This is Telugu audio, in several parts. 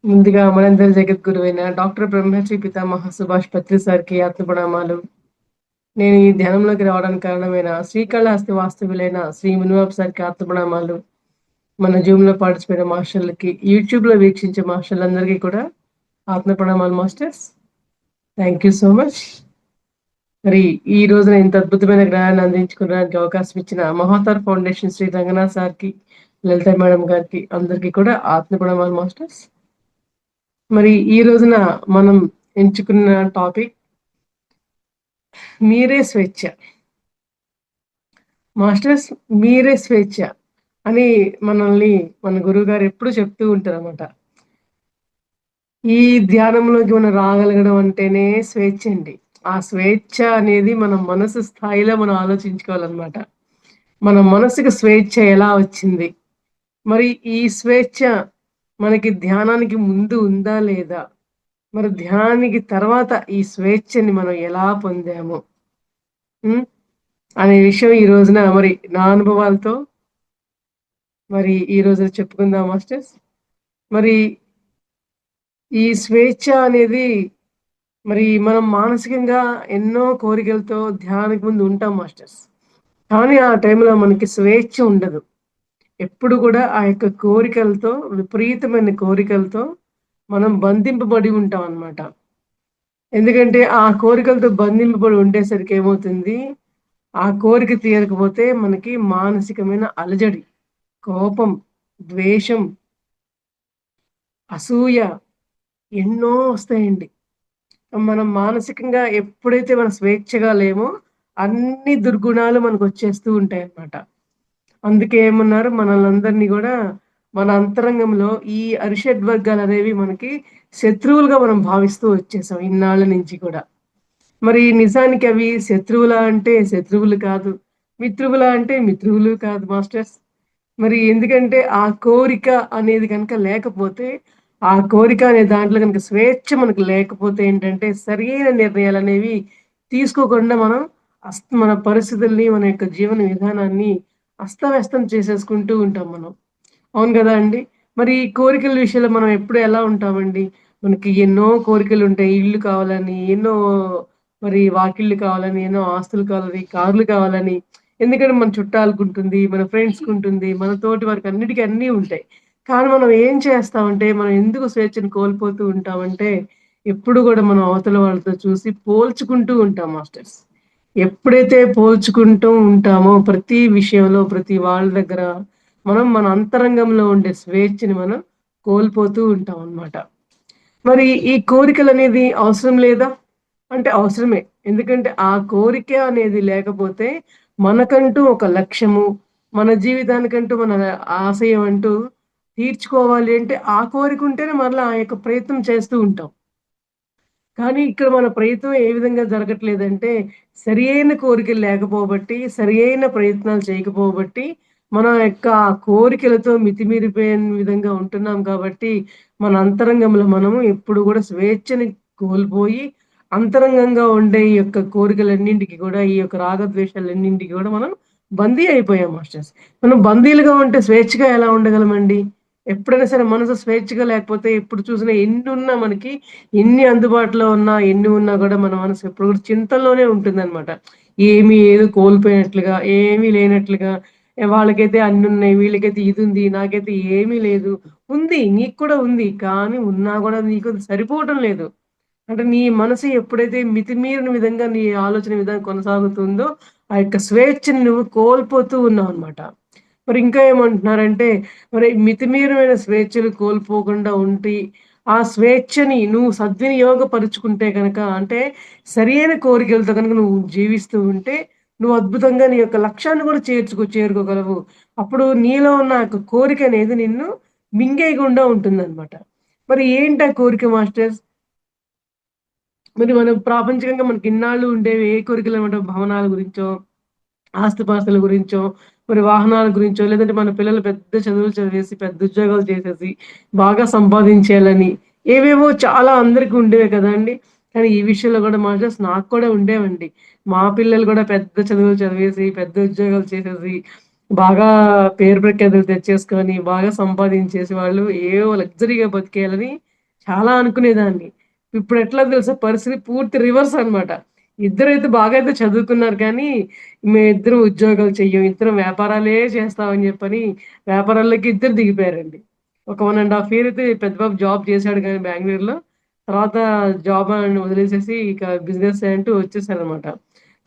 ముందుగా మనందరి జగద్గురువైన డాక్టర్ బ్రహ్మశ్రీ పితామహ సుభాష్ పత్రి సార్‌కి ఆత్మప్రణామాలు. నేను ఈ ధ్యానంలోకి రావడానికి కారణమైన శ్రీకాళహస్తి వాస్తవ్యులైన శ్రీ మునివాబు సార్‌కి ఆత్మప్రణామాలు. మన జూమ్‌లో పార్టిసిపేట్ మాస్టర్‌లకి, యూట్యూబ్‌లో వీక్షించే మాస్టర్‌లందరికీ కూడా ఆత్మప్రణామాలు masters. Thank you so much. మరి ఈ రోజున ఇంత అద్భుతమైన జ్ఞానాన్ని అందించుకోవడానికి అవకాశం ఇచ్చిన మహావతార్ ఫౌండేషన్ శ్రీ రంగనాథ్ సార్‌కి, లలిత మేడం గారికి అందరికీ కూడా ఆత్మప్రణామాలు మాస్టర్స్. మరి ఈ రోజున మనం ఎంచుకున్న టాపిక్ మీరే స్వేచ్ఛ. మాస్టర్స్ మీరే స్వేచ్ఛ అని మనల్ని మన గురువుగారు ఎప్పుడు చెప్తూ ఉంటారనమాట. ఈ ధ్యానంలోకి మనం రాగలగడం అంటేనే స్వేచ్ఛ అండి. ఆ స్వేచ్ఛ అనేది మన మనసు స్థాయిలో మనం ఆలోచించుకోవాలనమాట. మన మనసుకి స్వేచ్ఛ ఎలా వచ్చింది? మరి ఈ స్వేచ్ఛ మనకి ధ్యానానికి ముందు ఉందా లేదా? మరి ధ్యానానికి తర్వాత ఈ స్వేచ్ఛని మనం ఎలా పొందాము? హ్మ్. అనే విషయం ఈ రోజున మరి నా అనుభవాలతో మరి ఈ రోజున చెప్పుకుందాం మాస్టర్స్. మరి ఈ స్వేచ్ఛ అనేది మరి మనం మానసికంగా ఎన్నో కోరికలతో ధ్యానానికి ముందు ఉంటాం మాస్టర్స్. కానీ ఆ టైంలో మనకి స్వేచ్ఛ ఉండదు. ఎప్పుడు కూడా ఆ యొక్క కోరికలతో విపరీతమైన కోరికలతో మనం బంధింపబడి ఉంటాం అన్నమాట. ఎందుకంటే ఆ కోరికలతో బంధింపబడి ఉండేసరికి ఏమవుతుంది, ఆ కోరిక తీరకపోతే మనకి మానసికమైన అలజడి, కోపం, ద్వేషం, అసూయ ఎన్నో వస్తాయండి. మనం మానసికంగా ఎప్పుడైతే మనం స్వేచ్ఛగా లేమో, అన్ని దుర్గుణాలు మనకొచ్చేస్తూ ఉంటాయన్నమాట. అందుకే ఏమన్నారు మనల్నందరిని గూడా మన అంతరంగంలో ఈ అరిషడ్ వర్గాలనేవి మనకి శత్రువులుగా మనం భావిస్తూ వచ్చేసాం ఇన్నాళ్ళ నుంచి కూడా. మరి నిజానికి అవి శత్రువులా అంటే శత్రువులు కాదు. మిత్రువులా అంటే మిత్రువులు కాదు మాస్టర్స్. మరి ఎందుకంటే ఆ కోరిక అనేది గనక లేకపోతే, ఆ కోరిక అనే దాంట్లో గనక స్వేచ్ఛ మనకు లేకపోతే ఏంటంటే, సరియైన నిర్ణయాలనేవి తీసుకోకుండా మనం మన పరిస్థితుల్ని, మన యొక్క జీవన విధానాన్ని అస్తవ్యస్తం చేసేసుకుంటూ ఉంటాం మనం. అవును గదా అండి. మరి ఈ కోరికల విషయంలో మనం ఎప్పుడు ఎలా ఉంటామండి? మనకి ఎన్నో కోరికలుంటాయి. ఇల్లు కావాలని, ఎన్నో మరి వాకిళ్ళు కావాలని, ఎన్నో ఆస్తులు కావాలని, కార్లు కావాలని. ఎందుకంటే మన చుట్టాలకుంటుంది, మన ఫ్రెండ్స్‌కుంటుంది, మన తోటి వారికి అన్నిటికి అన్నీ ఉంటాయి. కానీ మనం ఏం చేస్తామంటే, మనం ఎందుకు స్వేచ్ఛను కోల్పోతూ ఉంటామంటే, ఎప్పుడు గూడా మనం అవతల వాళ్ళతో చూసి పోల్చుకుంటూ ఉంటాం మాస్టర్స్. ఎప్పుడైతే పోల్చుకుంటూ ఉంటామో ప్రతి విషయంలో, ప్రతి వాళ్ళ దగ్గర మనం మన అంతరంగంలో ఉండే స్వేచ్ఛని మనం కోల్పోతూ ఉంటామనమాట. మరి ఈ కోరికలనేది అవసరం లేదా? అంటే అవసరమే. ఎందుకంటే ఆ కోరిక అనేది లేకపోతే మనకంటూ ఒక లక్ష్యము, మన జీవితానికంటూ మన ఆశయం అంటూ తీర్చుకోవాలి అంటే ఆ కోరిక ఉంటేనే మరలా ఆ యొక్క ప్రయత్నం చేస్తూ ఉంటాం. కానీ ఇక్కడ మన ప్రయత్నం ఏ విధంగా జరగట్లేదంటే, సరియైన కోరికలు లేకపోబట్టి, సరియైన ప్రయత్నాలు చేయకపోబట్టి, మన యొక్క ఆ కోరికలతో మితిమీరిపోయిన విధంగా ఉంటున్నాం కాబట్టి, మన అంతరంగంలో మనము ఎప్పుడు గూడా స్వేచ్ఛని కోల్పోయి, అంతరంగంగా ఉండే ఈ యొక్క కోరికలన్నింటికి గూడా, ఈ యొక్క రాగద్వేషాలన్నింటికి గూడా మనం బందీ అయిపోయాం మాస్టర్స్. మనం బందీలుగా ఉంటే స్వేచ్ఛగా ఎలా ఉండగలమండి? ఎప్పుడైనా సరే మనసు స్వేచ్ఛగా లేకపోతే ఎప్పుడు చూసినా ఎన్నున్నా మనకి ఎన్ని అందుబాటులో ఉన్నా, ఎన్ని ఉన్నా గూడా మన మనసు ఎప్పుడు గూడా చింతల్లోనే ఉంటుందనమాట. ఏదో కోల్పోయినట్లుగా, ఏమీ లేనట్లుగా వాళ్ళకైతే అన్నున్నాయి, వీళ్ళకైతే ఇదుంది, నాకైతే ఏమీ లేదు. ఉంది. నీకు కూడా ఉంది. కానీ ఉన్నా గూడా నీకు సరిపోవటం లేదు. అంటే నీ మనసు ఎప్పుడైతే మితిమీరిన విధంగా నీ ఆలోచన విధానం కొనసాగుతుందో, ఆ యొక్క స్వేచ్ఛని నువ్వు కోల్పోతూ ఉన్నావనమాట. మరి ఇంకా ఏమంటున్నారంటే, మరి మితిమీరిమైన స్వేచ్ఛను కోల్పోకుండా ఉండి, ఆ స్వేచ్ఛని నువ్వు సద్వినియోగపరుచుకుంటే గనక అంటే, సరియైన కోరికలతో గనుక నువ్వు జీవిస్తూ ఉంటే, నువ్వు అద్భుతంగా నీ యొక్క లక్ష్యాన్ని కూడా చేరుకోగలవు. అప్పుడు నీలో ఉన్న ఆ యొక్క కోరికనేది నిన్ను మింగేయకుండా ఉంటుందనమాట. మరి ఏంటి ఆ కోరిక మాస్టర్స్? మరి మనం ప్రాపంచికంగా మనకి ఇన్నాళ్ళు ఉండేవి ఏ కోరికలనమాట భవనాల గురించో, ఆస్తిపాస్తుల గురించో, మరి వాహనాల గురించో, లేదంటే మన పిల్లలు పెద్ద చదువులు చదివేసి, పెద్ద ఉద్యోగాలు చేసేసి, బాగా సంపాదించేయాలని, ఏవేవో చాలా అందరికి ఉండేవే కదండీ! కానీ ఈ విషయంలో గూడా మాస్టర్స్ నాకు కూడా ఉండేవండి. మా పిల్లలు గూడా పెద్ద చదువులు చదివేసి, పెద్ద ఉద్యోగాలు చేసేసి, బాగా పేరు ప్రఖ్యాతులు తెచ్చేసుకొని, బాగా సంపాదించేసి, వాళ్ళు ఏవో లగ్జరీగా బతికేయాలని చాలా అనుకునేదాన్ని. ఇప్పుడెట్లా తెలుసా పరిస్థితి పూర్తి రివర్స్ అనమాట. ఇద్దరైతే బాగా అయితే చదువుకున్నారు కానీ, మేమిద్దరం ఉద్యోగాలు చెయ్యం. ఇద్దరం వ్యాపారాలే చేస్తామని చెప్పని వ్యాపారాల్లోకి ఇద్దరు దిగిపోయారండి. ఒక 1 ½ ఇయర్ అయితే పెద్ద బాబు జాబ్ చేశాడు గానీ బెంగుళూరులో. తర్వాత జాబ్ అని వదిలేసేసి ఇక బిజినెస్ అంటూ వచ్చేసారనమాట.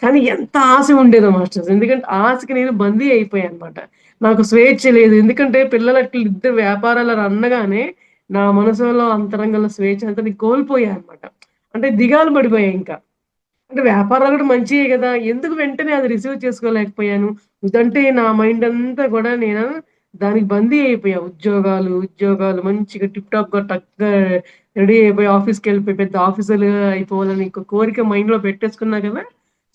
కానీ ఎంత ఆశ ఉండేదో మాస్టర్స్. ఎందుకంటే ఆశకి నేను బందీ అయిపోయానన్నమాట. నాకు స్వేచ్ఛ లేదు. ఎందుకంటే పిల్లలు అట్లా ఇద్దరు వ్యాపారాలు అనగానే నా మనసులో అంతరంగంలో స్వేచ్ఛ అంతా నేను కోల్పోయా అన్నమాట. అంటే దిగాలు పడిపోయా ఇంకా. అంటే వ్యాపారాలు కూడా మంచియే గదా! ఎందుకు వెంటనే అది రిసీవ్ చేసుకోలేకపోయాను. ఇదంటే నా మైండ్ అంతా కూడా నేను దానికి బందీ అయిపోయా. ఉద్యోగాలు మంచిగా టిప్ టాప్‌గా టక్‌గా రెడీ అయిపోయి ఆఫీస్‌కెళ్ళిపోయి పెద్ద ఆఫీసర్‌గా అయిపోవాలని ఇంక కోరిక మైండ్‌లో పెట్టేసుకున్నా కదా!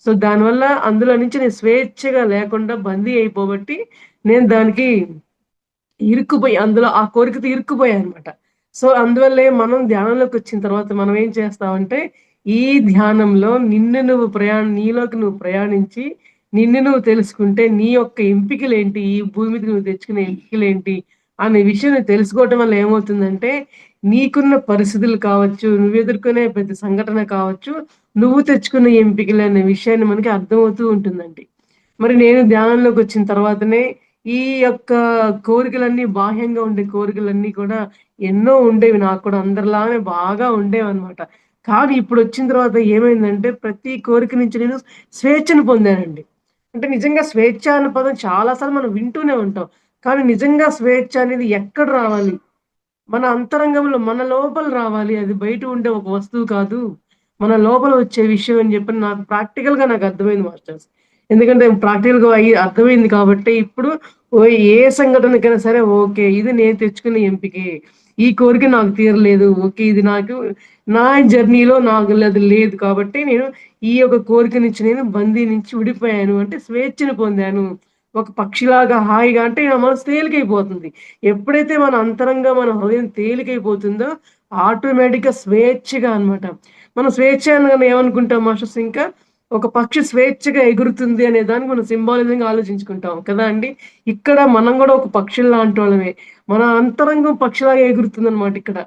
సో, దానివల్ల అందులో నుంచి నేను స్వేచ్ఛగా లేకుండా బందీ అయిపోబట్టి నేను దానికి ఇరుక్కుపోయి అందులో ఆ కోరికతో ఇరుక్కుపోయానన్నమాట. సో, అందువల్లే మనం ధ్యానంలోకొచ్చిన తర్వాత మనం ఏం చేస్తామంటే, ఈ ధ్యానంలో నీలోకి నువ్వు ప్రయాణించి, నిన్ను నువ్వు తెలుసుకుంటే, నీ యొక్క ఎంపికలేంటి, ఈ భూమి మీదకి నువ్వు తెచ్చుకునే ఎంపికలేంటి, అనే విషయం నువ్వు తెలుసుకోవటం వల్ల ఏమవుతుందంటే, నీకున్న పరిస్థితులు కావచ్చు, నువ్వు ఎదుర్కొనే ప్రతి సంఘటన కావచ్చు, నువ్వు తెచ్చుకున్న ఎంపికలనే విషయాన్ని మనకి అర్థమవుతూ ఉంటుందండి. మరి నేను ధ్యానంలోకొచ్చిన తర్వాతనే ఈ యొక్క కోరికలన్నీ బాహ్యంగా ఉండే కోరికలన్నీ కూడా ఎన్నో ఉండేవి. నాకు కూడా అందరిలానే బాగా ఉండేవన్నమాట. కానీ ఇప్పుడొచ్చిన తర్వాత ఏమైందంటే ప్రతి కోరిక నుంచి నేను స్వేచ్ఛను పొందానండి. అంటే నిజంగా స్వేచ్ఛ అన్న పదం చాలా సార్లు మనం వింటూనే ఉంటాం. కానీ నిజంగా స్వేచ్ఛ అనేది ఎక్కడ రావాలి? మన అంతరంగంలో మన లోపల రావాలి. అది బయట ఉండే ఒక వస్తువు కాదు. మన లోపల వచ్చే విషయం అని చెప్పి నాకు ప్రాక్టికల్‌గా నాకు అర్థమైంది మాస్టర్స్. ఎందుకంటే ప్రాక్టికల్‌గా అర్థమైంది కాబట్టే ఇప్పుడు ఏ సంఘటనకైనా సరే ఓకే. ఇది నేను తెచ్చుకున్న ఎంపికే. ఈ కోరిక నాకు తీరలేదు. ఓకే. ఇది నాకు నా జర్నీలో నాకు అది లేదు కాబట్టి నేను ఈ యొక్క కోరిక నుంచి నేను బందీ నుంచి విడిపోయాను. అంటే స్వేచ్ఛను పొందాను. ఒక పక్షిలాగా హాయిగా అంటే నా మనసు తేలికైపోతుంది. ఎప్పుడైతే మన అంతరంగ మన హృదయం తేలికైపోతుందో ఆటోమేటిక్‌గా స్వేచ్ఛగా అన్నమాట. మనం స్వేచ్ఛ అనగానే ఏమనుకుంటాం మాస్టర్స్ ఇంకా? ఒక పక్షి స్వేచ్ఛగా ఎగురుతుంది అనే దానికి మనం సింబాలిజంగా ఆలోచించుకుంటాం కదా అండి! ఇక్కడ మనం గూడా ఒక పక్షుల్లాంటోళ్ళమే. మన అంతరంగం పక్షిలాగా ఎగురుతుందన్నమాట ఇక్కడ.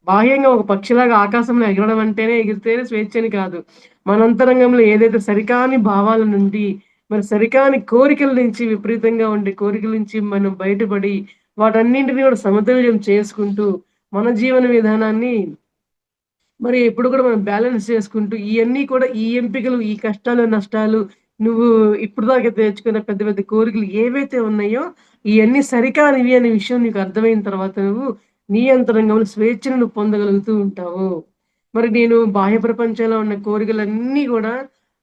బాహ్యంగా ఒక పక్షిలాగా ఆకాశంలో ఎగరడం అంటేనే ఎగిరితేనే స్వేచ్ఛని కాదు. మన అంతరంగంలో ఏదైతే సరికాని భావాల నుండి, మరి సరికాని కోరికల నుంచి విపరీతంగా ఉండే కోరికల నుంచి మనం బయటపడి, వాటన్నింటిని కూడా సమతుల్యం చేసుకుంటూ, మన జీవన విధానాన్ని మరి ఎప్పుడు కూడా మనం బ్యాలెన్స్ చేసుకుంటూ, ఇయన్నీ కూడా ఈ ఎంపికలు, ఈ కష్టాలు, నష్టాలు, నువ్వు ఇప్పటిదాకా తెచ్చుకున్న పెద్ద పెద్ద కోరికలు ఏవైతే ఉన్నాయో, ఇయన్నీ సరికానివి అనే విషయం నీకు అర్థమైన తర్వాత నువ్వు నీ అంతరంగంలో స్వేచ్ఛను నువ్వు పొందగలుగుతూ ఉంటావు. మరి నేను బాహ్య ప్రపంచంలో ఉన్న కోరికలన్నీ గూడా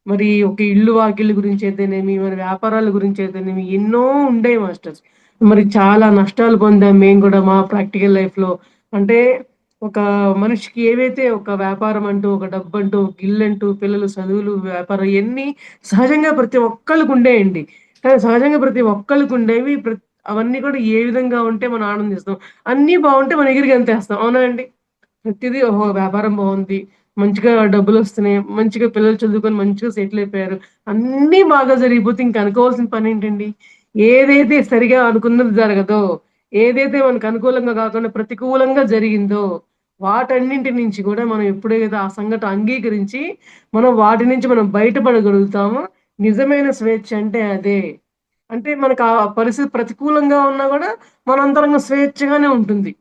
మరి ఒక ఇల్లు, వాకిల్లు గురించైతేనేమి, మరి వ్యాపారాల గురించైతేనేమి ఎన్నో ఉండేవి మాస్టర్స్. మరి చాలా నష్టాలు పొందాం మేము గూడా మా ప్రాక్టికల్ లైఫ్‌లో. అంటే ఒక మనిషికి ఏవైతే ఒక వ్యాపారం అంటూ, ఒక డబ్బంటూ, ఒక ఇల్లంటూ, పిల్లలు చదువులు, వ్యాపారం ఇయన్నీ సహజంగా ప్రతి ఒక్కళ్ళకి ఉండేయండి. కానీ సహజంగా ప్రతి ఒక్కళ్ళకి ఉండేవి. అవన్నీ కూడా ఏ విధంగా ఉంటే మనం ఆనందిస్తాం. అన్నీ బావుంటే మనం ఎగిరి గంతేస్తాం. అవునా అండి? ప్రతిదీ ఓహో! వ్యాపారం బావుంది. మంచిగా డబ్బులొస్తున్నాయి. మంచిగా పిల్లలు చదువుకొని మంచిగా సెటిల్ అయిపోయారు. అన్నీ బాగా జరిగిపోతే ఇంక అనుకోవాల్సిన పనేంటండి? ఏదైతే సరిగా అనుకున్నది జరగదో, ఏదైతే మనకు అనుకూలంగా కాకుండా ప్రతికూలంగా జరిగిందో, వాటన్నింటి నుంచి కూడా మనం ఎప్పుడైతే ఆ సంఘటన అంగీకరించి, మనం వాటి నుంచి మనం బయటపడగలుగుతామో, నిజమైన స్వేచ్ఛ అంటే అదే. అంటే మనకు ఆ పరిస్థితి ప్రతికూలంగా ఉన్నా గూడా మన అంతరంగం స్వేచ్ఛగానే ఉంటుంది.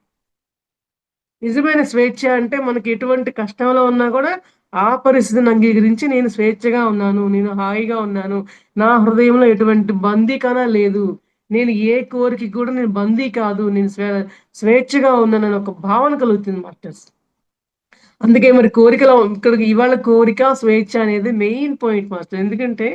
నిజమైన స్వేచ్ఛ అంటే మనకి ఎటువంటి కష్టంలో ఉన్నా గూడా, ఆ పరిస్థితిని అంగీకరించి నేను స్వేచ్ఛగా ఉన్నాను. నేను హాయిగా ఉన్నాను. నా హృదయంలో ఎటువంటి బందీఖానా లేదు. నేను ఏ కోరికకి కూడా నేను బందీ కాదు. నేను స్వేచ్ఛగా ఉన్నానని ఒక భావన కలుగుతుంది మాస్టర్స్. అందుకే మరి కోరికలో ఇక్కడికి ఇవాళ కోరిక, స్వేచ్ఛ అనేది మెయిన్ పాయింట్ మాస్టర్. ఎందుకంటే,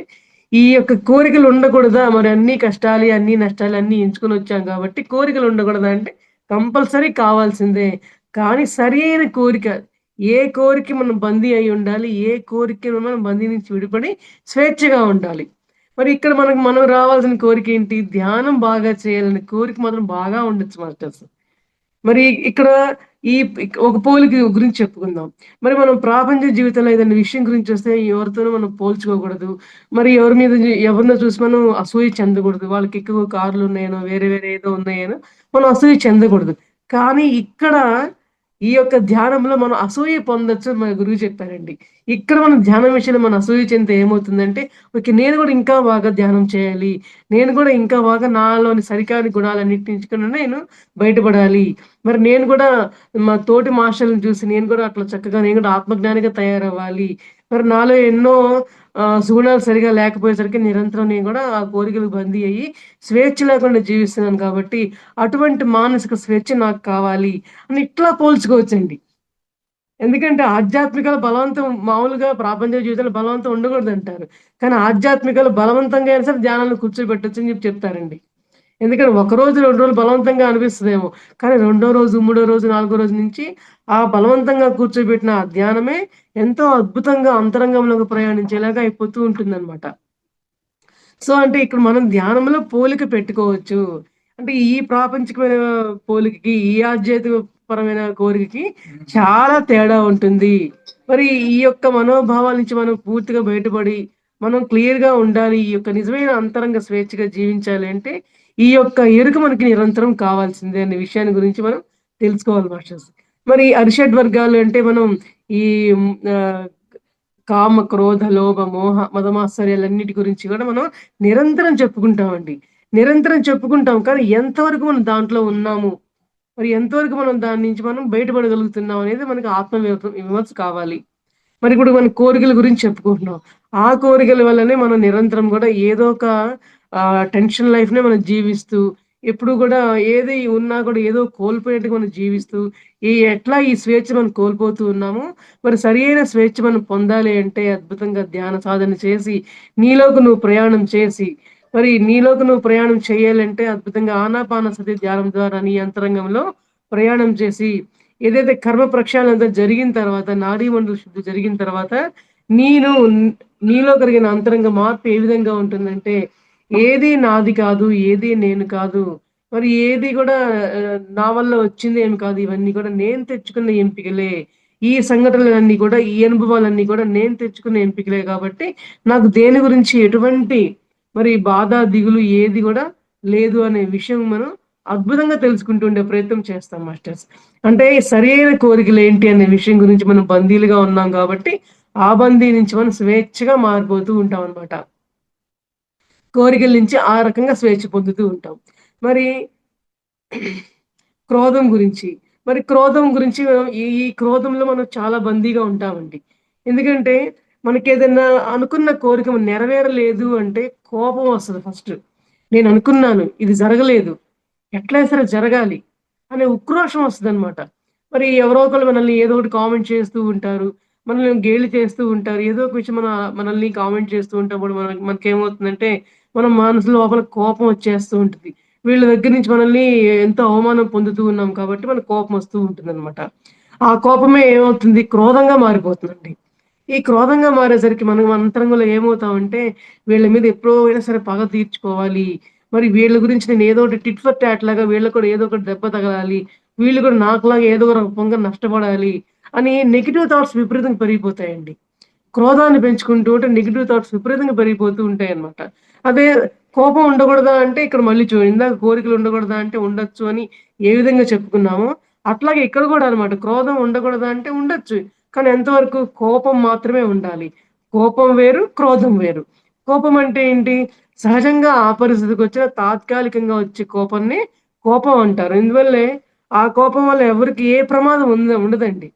ఈ యొక్క కోరికలు ఉండకూడదా? మరి అన్ని కష్టాలే, అన్ని నష్టాలు అన్నీ ఎంచుకొనొచ్చాం కాబట్టి కోరికలు ఉండకూడదా అంటే, కంపల్సరీ కావాల్సిందే. కానీ సరియైన కోరిక, ఏ కోరిక మనం బందీ అయ్యుండాలి, ఏ కోరికను మనం బందీ నుంచి విడిపడి స్వేచ్ఛగా ఉండాలి. మరి ఇక్కడ మనం రావాల్సిన కోరికేంటి? ధ్యానం బాగా చేయాలనే కోరిక మాత్రం బాగా ఉండొచ్చు మాస్టర్స్. మరి ఇక్కడ ఈ ఒక పోలిక గురించి చెప్పుకుందాం. మరి మనం ప్రాపంచిక జీవితంలో ఏదైనా విషయం గురించొస్తే ఎవరితోనూ మనం పోల్చుకోకూడదు. మరి ఎవరినో చూసి మనం అసూయ చెందకూడదు. వాళ్ళకి ఎక్కువ కార్లున్నాయనో, వేరే వేరే ఏదో ఉన్నాయనో మనం అసూయ చెందకూడదు. కానీ ఇక్కడ ఈ యొక్క ధ్యానంలో మనం అసూయ పొందొచ్చని మన గురువు చెప్పారండి. ఇక్కడ మనం ధ్యానం విషయంలో మనం అసూయ చెందితే ఏమవుతుందంటే, ఓకే. నేను గూడా ఇంకా బాగా ధ్యానం చేయాలి. నేను గూడా ఇంకా బాగా నాలోని సరికాని గుణాలన్నిటి నుంచి కూడా నేను బయటపడాలి. మరి నేను గూడా మా తోటి మాస్టర్‌లని చూసి నేను గూడా అట్లా చక్కగా నేను గూడా ఆత్మజ్ఞానిగా తయారవ్వాలి. మరి నాలో ఎన్నో సుగుణాలు సరిగ్గా లేకపోయేసరికి నిరంతరం నేను గూడా ఆ కోరికలకు బందీ అయ్యి స్వేచ్ఛ లేకుండా జీవిస్తున్నాను కాబట్టి, అటువంటి మానసిక స్వేచ్ఛ నాకు కావాలి అని ఇట్లా పోల్చుకోవచ్చండి. ఎందుకంటే ఆధ్యాత్మికల బలవంతం మామూలుగా ప్రాపంచిక జీవితంలో బలవంతం ఉండకూడదంటారు. కానీ ఆధ్యాత్మికలు బలవంతంగా అయినా సరే ధ్యానంలో కూర్చోబెట్టొచ్చని చెప్తారండి. ఎందుకంటే ఒకరోజు, 2 రోజులు బలవంతంగా అనిపిస్తదేమో. కానీ రెండో రోజు, మూడో రోజు, నాలుగో రోజు నుంచి ఆ బలవంతంగా కూర్చోబెట్టిన ఆ ధ్యానమే ఎంతో అద్భుతంగా అంతరంగంలోకి ప్రయాణించేలాగా అయిపోతూ ఉంటుందనమాట. సో, అంటే ఇక్కడ మనం ధ్యానంలో పోలిక పెట్టుకోవచ్చు. అంటే ఈ ప్రాపంచికమైన పోలికకి, ఈ ఆధ్యాత్మిక పరమైన కోరికకి చాలా తేడా ఉంటుంది. మరి ఈ యొక్క మనోభావాల నుంచి మనం పూర్తిగా బయటపడి, మనం క్లియర్‌గా ఉండాలి. ఈ యొక్క నిజమైన అంతరంగ స్వేచ్ఛగా జీవించాలి అంటే, ఈ యొక్క ఎరుక మనకి నిరంతరం కావాల్సిందే అనే విషయాన్ని గురించి మనం తెలుసుకోవాలి మాస్టర్స్. మరి అరిషడ్ వర్గాలు అంటే మనం ఈ ఆహ్ కామ, క్రోధ, లోభ, మోహ, మదమాత్సర్యాలన్నిటి గురించి గూడా మనం నిరంతరం చెప్పుకుంటామండి. నిరంతరం చెప్పుకుంటాం. కానీ ఎంతవరకు మనం దాంట్లో ఉన్నాము? మరి ఎంతవరకు మనం దాని నుంచి మనం బయటపడగలుగుతున్నాం అనేది మనకి విమర్శ కావాలి. మరి ఇప్పుడు మనం కోరికల గురించి చెప్పుకుంటున్నాం. ఆ కోరికల వల్లనే మనం నిరంతరం గూడా ఏదో ఒక టెన్షన్ లైఫ్‌నే మనం జీవిస్తూ, ఎప్పుడు గూడా ఏది ఉన్నా కూడా ఏదో కోల్పోయేట్టుగా మనం జీవిస్తూ, ఎట్లా ఈ స్వేచ్ఛ మనం కోల్పోతూ ఉన్నామో, మరి సరియైన స్వేచ్ఛ మనం పొందాలి అంటే అద్భుతంగా ధ్యాన సాధన చేసి, నీలోకి నువ్వు ప్రయాణం చేసి, మరి నీలోకి నువ్వు ప్రయాణం చేయాలంటే అద్భుతంగా ఆనాపానసతి ధ్యానం ద్వారా నీ అంతరంగంలో ప్రయాణం చేసి ఏదైతే కర్మ ప్రక్షాళన జరిగిన తర్వాత, నాడీ మండల శుద్ధి జరిగిన తర్వాత, నేను నీలో కలిగిన అంతరంగ మార్పు ఏ విధంగా ఉంటుందంటే, ఏది నాది కాదు, ఏది నేను కాదు. మరి ఏది గూడా నా వల్ల వచ్చింది ఏమి కాదు. ఇవన్నీ కూడా నేను తెచ్చుకున్న ఎంపికలే. ఈ సంఘటనలన్నీ కూడా, ఈ అనుభవాలన్నీ కూడా నేను తెచ్చుకున్న ఎంపికలే కాబట్టి, నాకు దేని గురించి ఎటువంటి మరి బాధ, దిగులు ఏది గూడా లేదు అనే విషయం మనం అద్భుతంగా తెలుసుకుంటూ ఉండే ప్రయత్నం చేస్తాం మాస్టర్స్. అంటే సరియైన కోరికలేంటి అనే విషయం గురించి మనం బందీలుగా ఉన్నాం గాబట్టి, ఆ బందీ నుంచి మనం స్వేచ్ఛగా మారిపోతూ ఉంటామనమాట. కోరికల నుంచి ఆ రకంగా స్వేచ్ఛ పొందుతూ ఉంటాం. మరి క్రోధం గురించి. మరి క్రోధం గురించి మనం ఈ క్రోధంలో మనం చాలా బందీగా ఉంటామండి. ఎందుకంటే మనకేదన్నా అనుకున్న కోరిక నెరవేరలేదు అంటే కోపం వస్తది ఫస్ట్. నేననుకున్నాను. ఇది జరగలేదు. ఎట్లైనా సరే జరగాలి అనే ఉక్రోషం వస్తదనమాట. మరి ఎవరో ఒకళ్ళు మనల్ని ఏదో ఒకటి కామెంట్ చేస్తూ ఉంటారు. మనల్ని గేలి చేస్తూ ఉంటారు. ఏదో ఒక విషయం మనల్ని కామెంట్ చేస్తూ ఉంటప్పుడు మనకేమవుతుందంటే, మనం మనసు లోపల కోపం వచ్చేస్తూ ఉంటది. వీళ్ళ దగ్గర నుంచి మనల్ని ఎంతో అవమానం పొందుతూ ఉన్నాం కాబట్టి మనకు కోపం వస్తూ ఉంటుందనమాట. ఆ కోపమే ఏమవుతుంది క్రోధంగా మారిపోతుందండి. ఈ క్రోధంగా మారేసరికి మనం అంతరంగంలో ఏమవుతామంటే, వీళ్ళ మీద ఎప్పుడో అయినా సరే పగ తీర్చుకోవాలి. మరి వీళ్ళ గురించి నేను ఏదో ఒకటి టిట్ ఫర్ టాట్ లాగా వీళ్ళకి కూడా ఏదో ఒకటి దెబ్బ తగలాలి. వీళ్ళు కూడా నాకులాగా ఏదో ఒక రకంగా నష్టపడాలి అని నెగెటివ్ థాట్స్ విపరీతంగా పెరిగిపోతాయండి. క్రోధాన్ని పెంచుకుంటూ ఉంటే నెగెటివ్ థాట్స్ విపరీతంగా పెరిగిపోతూ ఉంటాయన్నమాట. అదే కోపం ఉండకూడదా అంటే ఇక్కడ మళ్ళీ ఇందాక కోరికలు ఉండకూడదా అంటే ఉండొచ్చు అని ఏ విధంగా చెప్పుకున్నామో, అట్లాగే ఇక్కడ కూడా అన్నమాట. క్రోధం ఉండకూడదా అంటే ఉండొచ్చు. కానీ ఎంతవరకు కోపం మాత్రమే ఉండాలి. కోపం వేరు, క్రోధం వేరు. కోపం అంటే ఏంటి? సహజంగా ఆ పరిస్థితికొచ్చిన తాత్కాలికంగా వచ్చే కోపాన్ని కోపం అంటారు. ఇందువల్లే ఆ కోపం వల్ల ఎవరికీ ఏ ప్రమాదం ఉండదండి.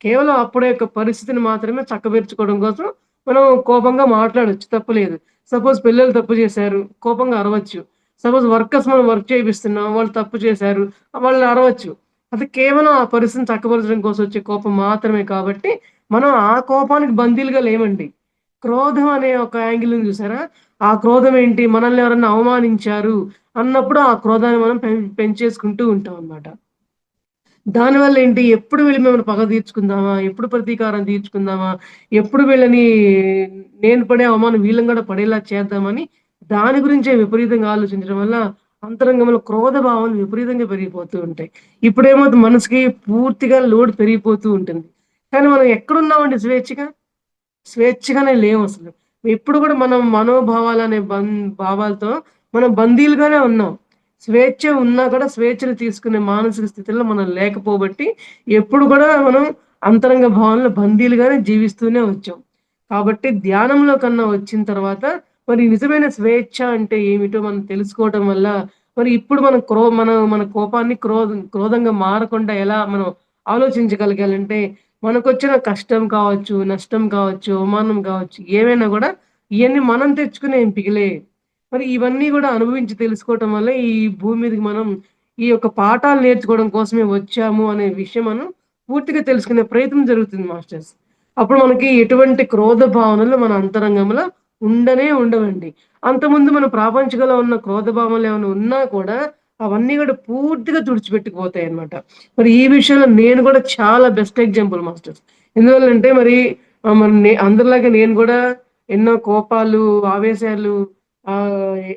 కేవలం అప్పుడే యొక్క పరిస్థితిని మాత్రమే చక్కబెరుచుకోవడం కోసం మనం కోపంగా మాట్లాడొచ్చు తప్పులేదు. సపోజ్ పిల్లలు తప్పు చేశారు, కోపంగా అరవచ్చు. సపోజ్ వర్కర్స్ మనం వర్క్ చేపిస్తున్నాం, వాళ్ళు తప్పు చేశారు, వాళ్ళు అరవచ్చు. అది కేవలం ఆ పరిస్థితిని చక్కబరచడం కోసం వచ్చే కోపం మాత్రమే కాబట్టి, మనం ఆ కోపానికి బందీలుగా లేమండి. క్రోధం అనే ఒక యాంగిల్‌ని చూసారా? ఆ క్రోధం ఏంటి? మనల్ని ఎవరన్నా అవమానించారు అన్నప్పుడు ఆ క్రోధాన్ని మనం పెంచేసుకుంటూ ఉంటామనమాట. దానివల్ల ఏంటి? ఎప్పుడు వీళ్ళ మీద పగ తీర్చుకుందామా? ఎప్పుడు ప్రతీకారం తీర్చుకుందామా? ఎప్పుడు వీళ్ళని నేను పడే అవమానం వీళ్ళని గూడా పడేలా చేద్దామని దాని గురించే విపరీతంగా ఆలోచించడం వల్ల అంతరంగంలో క్రోధ భావాలు విపరీతంగా పెరిగిపోతూ ఉంటాయి. ఇప్పుడేమవుతుంది మనసుకి పూర్తిగా లోడ్ పెరిగిపోతూ ఉంటుంది. కానీ మనం ఎక్కడున్నామండి స్వేచ్ఛగా? స్వేచ్ఛగానే లేమసలు. ఎప్పుడు గూడా మనం మనోభావాలనే భావాలతో మనం బందీలుగానే ఉన్నాం. స్వేచ్ఛ ఉన్నా కూడా స్వేచ్ఛను తీసుకునే మానసిక స్థితిలో మనం లేకపోబట్టి, ఎప్పుడు కూడా మనం అంతరంగ భావనలో బందీలుగానే జీవిస్తూనే వచ్చాం. కాబట్టి ధ్యానంలో కన్నా వచ్చిన తర్వాత మరి నిజమైన స్వేచ్ఛ అంటే ఏమిటో మనం తెలుసుకోవటం వల్ల, మరి ఇప్పుడు మనం మన కోపాన్ని క్రోధంగా మారకుండా ఎలా మనం ఆలోచించగలగాలంటే, మనకొచ్చిన కష్టం కావచ్చు, నష్టం కావచ్చు, అవమానం కావచ్చు, ఏవైనా గూడా ఇయన్నీ మనం తెచ్చుకునే ఎంపికలే. మరి ఇవన్నీ గూడా అనుభవించి తెలుసుకోవటం వల్ల ఈ భూమి మీదకి మనం ఈ యొక్క పాఠాలు నేర్చుకోవడం కోసమే వచ్చాము అనే విషయం మనం పూర్తిగా తెలుసుకునే ప్రయత్నం జరుగుతుంది మాస్టర్స్. అప్పుడు మనకి ఎటువంటి క్రోధ భావనలు మన అంతరంగంలో ఉండవండి. అంతకుముందు మన ప్రాపంచికలో ఉన్న క్రోధ భావనలు ఏమైనా ఉన్నా కూడా అవన్నీ గూడా పూర్తిగా తుడిచిపెట్టుకుపోతాయన్నమాట. మరి ఈ విషయంలో నేను గూడా చాలా బెస్ట్ ఎగ్జాంపుల్ మాస్టర్స్. ఎందువల్లంటే మరి మరి అందరిలాగా నేను గూడా ఎన్నో కోపాలు, ఆవేశాలు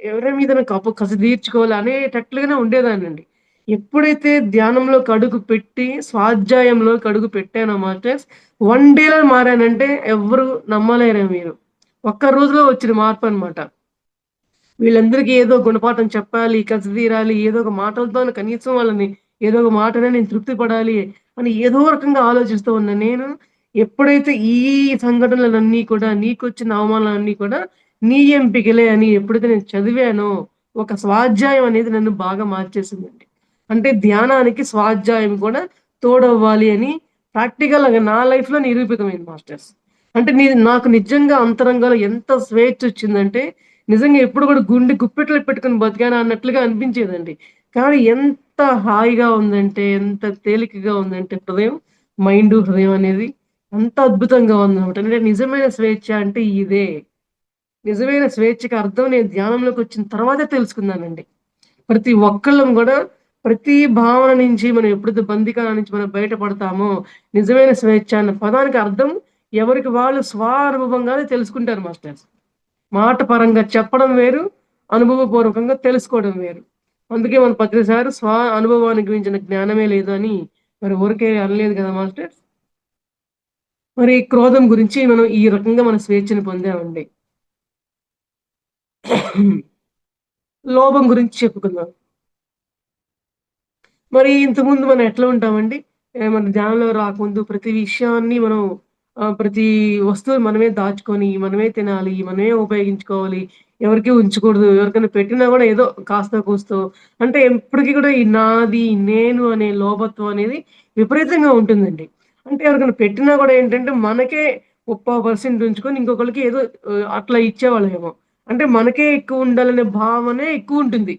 ఎవరి మీదైనా కసి తీర్చుకోవాలి అనేటట్లుగానే ఉండేదాన్నండి. ఎప్పుడైతే ధ్యానంలోకి అడుగు పెట్టి, స్వాధ్యాయంలోకి అడుగు పెట్టానో మాస్టర్స్, వన్ డేలో మారానంటే ఎవ్వరు నమ్మలేరు మీరు. ఒక్క రోజులో వచ్చిన మార్పనమాట. వీళ్ళందరికీ ఏదో గుణపాఠం చెప్పాలి, కసి తీరాలి, ఏదో ఒక మాటలతోని కనీసం వాళ్ళని ఏదో ఒక మాటనే నేను తృప్తి పడాలి అని ఏదో రకంగా ఆలోచిస్తూ ఉన్న నేను, ఎప్పుడైతే ఈ సంఘటనలన్నీ కూడా నీకొచ్చిన అవమానాలన్నీ కూడా నీ ఎంపికలే అని ఎప్పుడైతే నేను చదివానో, ఒక స్వాధ్యాయం అనేది నన్ను బాగా మార్చేసిందండి. అంటే ధ్యానానికి స్వాధ్యాయం కూడా తోడవ్వాలి అని ప్రాక్టికల్‌గా నా లైఫ్‌లో నిరూపితమైంది మాస్టర్స్. అంటే నాకు నిజంగా అంతరంగంలో ఎంత స్వేచ్ఛొచ్చిందంటే నిజంగా ఎప్పుడు కూడా గుండె గుప్పెట్లో పెట్టుకొని బతికానా అన్నట్లుగా అనిపించేదండి. కానీ ఎంత హాయిగా ఉందంటే, ఎంత తేలికగా ఉందంటే హృదయం అనేది అంత అద్భుతంగా ఉందనమాట. అంటే నిజమైన స్వేచ్ఛ అంటే ఇదే. నిజమైన స్వేచ్ఛకి అర్థం నేను ధ్యానంలోకొచ్చిన తర్వాతే తెలుసుకున్నానండి. ప్రతి ఒక్కళ్ళం గూడా ప్రతి భావన నుంచి మనం ఎప్పుడైతే బందీఖానా నుంచి మనం బయటపడతామో, నిజమైన స్వేచ్ఛ అన్న పదానికి అర్థం ఎవరికి వాళ్ళు స్వానుభవంగానే తెలుసుకుంటారు మాస్టర్స్. మాట పరంగా చెప్పడం వేరు, అనుభవపూర్వకంగా తెలుసుకోవడం వేరు. అందుకే మన పత్రిసారు అనుభవానికి మించిన జ్ఞానమే లేదు అని మరి ఊరికే అనలేదు కదా మాస్టర్స్. మరి క్రోధం గురించి మనం ఈ రకంగా మన స్వేచ్ఛను పొందామండి. లోభం గురించి చెప్పుకుందాం. మరి ఇంతకుముందు మనం ఎట్లా ఉంటామండి? మన ధ్యానంలో రాకముందు ప్రతి విషయాన్ని మనం ప్రతి వస్తువుని మనమే దాచుకొని, మనమే తినాలి, మనమే ఉపయోగించుకోవాలి, ఎవరికీ ఉంచకూడదు. ఎవరికైనా పెట్టినా గూడా ఏదో కాస్తో కూస్తో అంటే ఎప్పటికి కూడా ఈ నాది, నేను అనే లోభత్వం అనేది విపరీతంగా ఉంటుందండి. అంటే ఎవరికైనా పెట్టినా గూడా ఏంటంటే మనకే 30% ఉంచుకొని ఇంకొకళ్ళకి ఏదో అట్లా ఇచ్చేవాళ్ళమేమో. అంటే మనకే ఎక్కువ ఉండాలనే భావనే ఎక్కువుంటుంది.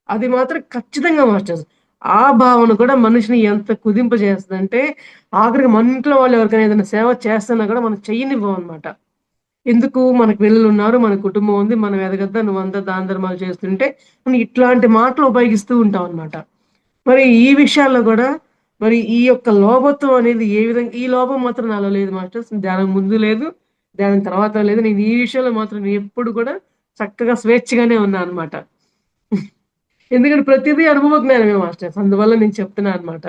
అది మాత్రం ఖచ్చితంగా మాస్టర్స్. ఆ భావన కూడా మనిషిని ఎంత కుదింపజేస్తదంటే, ఆఖరికి మన ఇంట్లో వాళ్ళు ఎవరికైనా ఏదైనా సేవ చేస్తున్నా కూడా మనం చెయ్యనివ్వమనమాట. ఎందుకు మనకు పిల్లలున్నారు, మన కుటుంబం ఉంది, మనం ఎదగద్దా నువ్వంతా దాన ధర్మాలు చేస్తుంటే, అని ఇట్లాంటి మాటలు ఉపయోగిస్తూ ఉంటామనమాట. మరి ఈ విషయాల్లో గూడా మరి ఈ యొక్క లోభత్వం అనేది ఏ విధంగా ఈ లోభం మాత్రం నాలో లేదు మాస్టర్స్. ధ్యానం ముందు లేదు, ధ్యానం తర్వాత లేదు. నేను ఈ విషయంలో మాత్రం ఎప్పుడు కూడా చక్కగా స్వేచ్ఛగానే ఉన్నా అనమాట. ఎందుకంటే ప్రతిదీ అనుభవ జ్ఞానమే మాస్టర్స్. అందువల్ల నేను చెప్తున్నా అన్నమాట.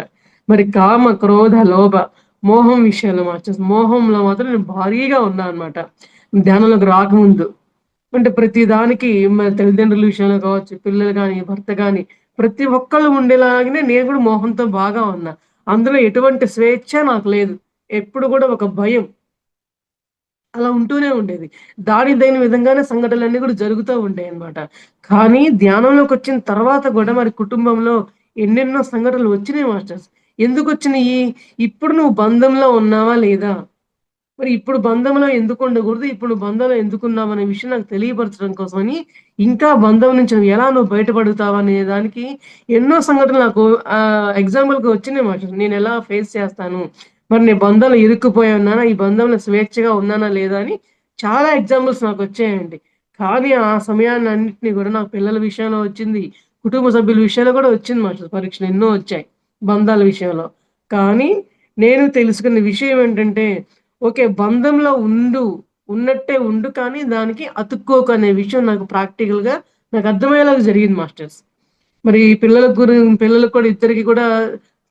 మరి కామ, క్రోధ, లోభ, మోహం విషయంలో మాస్టర్స్ మోహంలో మాత్రం నేను భారీగా ఉన్నా అన్నమాట. ధ్యానంలోకి రాకముందు. అంటే ప్రతి దానికి మన తల్లిదండ్రుల విషయంలో కావచ్చు, పిల్లలు గాని, భర్త గాని ప్రతి ఒక్కళ్ళు ఉండేలాగానే నేను కూడా మోహంతో బాగా ఉన్నా. అందులో ఎటువంటి స్వేచ్ఛ నాకు లేదు. ఎప్పుడు కూడా ఒక భయం. అలా ఉంటూనే ఉండేది. దానికి తగిన విధంగానే సంఘటనలన్నీ కూడా జరుగుతూ ఉండేయన్నమాట. కానీ ధ్యానంలోకొచ్చిన తర్వాత గూడా మరి కుటుంబంలో ఎన్నెన్నో సంఘటనలు వచ్చినాయి మాస్టర్స్. ఎందుకొచ్చినియి? ఇప్పుడు నువ్వు బంధంలో ఉన్నావా లేదా? మరి ఇప్పుడు బంధంలో ఎందుకు ఉండకూడదు? ఇప్పుడు నువ్వు బంధంలో ఎందుకున్నావనే విషయం నాకు తెలియపరచడం కోసమని, ఇంకా బంధం నుంచి నువ్వు బయటపడతావనే దానికి ఎన్నో సంఘటనలు నాకు ఎగ్జాంపుల్‌గా వచ్చినాయి మాస్టర్. నేనెలా ఫేస్ చేస్తాను? మరి నేను బంధంలో ఇరుక్కుపోయి ఉన్నానా? ఈ బంధంలో స్వేచ్ఛగా ఉన్నానా? లేదా? అని చాలా ఎగ్జాంపుల్స్ నాకొచ్చాయండి. కానీ ఆ సమయాన్నన్నిటిని గూడా నా పిల్లల విషయంలో వచ్చింది. కుటుంబ సభ్యుల విషయంలో గూడా వచ్చింది మాస్టర్ పరీక్షలు ఎన్నో వచ్చాయి. బంధాల విషయంలో. కానీ నేను తెలుసుకున్న విషయం ఏంటంటే ఓకే. బంధంలో ఉన్నట్టే ఉండు కానీ దానికి అతుక్కోకు అనే విషయం నాకు ప్రాక్టికల్‌గా నాకర్థమయ్యేలాగా జరిగింది మాస్టర్స్. మరి పిల్లలకు కూడా ఇద్దరికి కూడా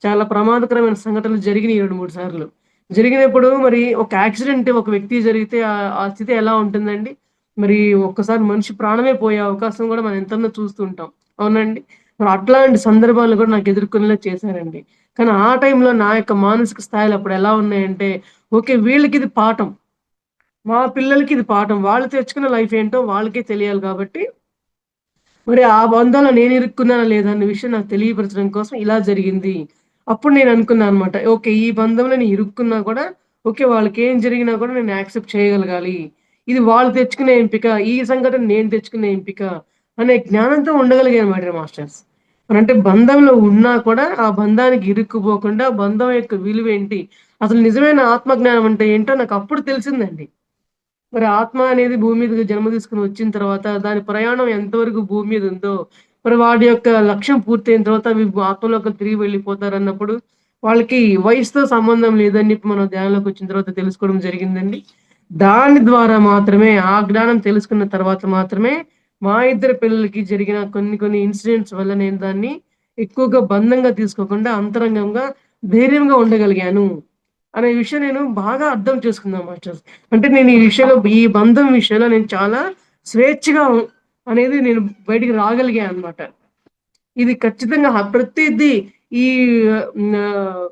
చాలా ప్రమాదకరమైన సంఘటనలు జరిగినాయి 2, 3 సార్లు. జరిగినప్పుడు మరి ఒక యాక్సిడెంట్ ఒక వ్యక్తికి జరిగితే ఆ స్థితి ఎలా ఉంటుందండి? మరి ఒక్కసారి మనిషి ప్రాణమే పోయే అవకాశం కూడా మనం ఎంతన్నా చూస్తూ ఉంటాం. అవునండి? మరి అట్లాంటి సందర్భాలు కూడా నాకు ఎదుర్కొనేలా చేశారండి. కానీ ఆ టైంలో నా యొక్క మానసిక స్థాయిలు అప్పుడు ఎలా ఉన్నాయంటే, ఓకే. వీళ్ళకిది పాఠం. మా పిల్లలకి ఇది పాఠం. వాళ్ళు తెచ్చుకున్న లైఫ్ ఏంటో వాళ్ళకే తెలియాలి కాబట్టి మరి ఆ బంధంలో నేను ఇరుక్కున్నానా లేదా అన్న విషయం నాకు తెలియపరచడం కోసం ఇలా జరిగింది. అప్పుడు నేను అనుకున్నా అనమాట. ఓకే. ఈ బంధంలో నేను ఇరుక్కున్నా కూడా ఓకే. వాళ్ళకేం జరిగినా కూడా నేను యాక్సెప్ట్ చేయగలగాలి. ఇది వాళ్ళు తెచ్చుకునే ఎంపిక. ఈ సంఘటన నేను తెచ్చుకునే ఎంపిక అనే జ్ఞానంతో ఉండగలిగాను మాట మాస్టర్స్. మరంటే బంధంలో ఉన్నా కూడా ఆ బంధానికి ఇరుక్కుపోకుండా బంధం యొక్క విలువేంటి? అసలు నిజమైన ఆత్మజ్ఞానం అంటే ఏంటో నాకు అప్పుడు తెలిసిందండి. మరి ఆత్మ అనేది భూమి మీదకి జన్మ తీసుకొని వచ్చిన తర్వాత దాని ప్రయాణం ఎంతవరకు భూమి మీద ఉందో, మరి వాడి యొక్క లక్ష్యం పూర్తయిన తర్వాత అవి ఆత్మలోకి తిరిగి వెళ్ళిపోతారన్నప్పుడు, వాళ్ళకి వయసుతో సంబంధం లేదని చెప్పి మనం ధ్యానంలోకి వచ్చిన తర్వాత తెలుసుకోవడం జరిగిందండి. దాని ద్వారా మాత్రమే ఆ జ్ఞానం తెలుసుకున్న తర్వాత మాత్రమే మా ఇద్దరి పిల్లలకి జరిగిన కొన్ని కొన్ని ఇన్సిడెంట్స్ వల్ల నేను దాన్ని ఎక్కువగా బంధంగా తీసుకోకుండా అంతరంగంగా ధైర్యంగా ఉండగలిగాను. అనే విషయం నేను బాగా అర్థం చేసుకున్నా మాస్టర్స్. అంటే నేను ఈ విషయంలో ఈ బంధం విషయంలో నేను చాలా స్వేచ్ఛగా అనేది నేను బయటికి రాగలిగా అన్నమాట. ఇది ఖచ్చితంగా ప్రతిదీ ఈ ఆహ్,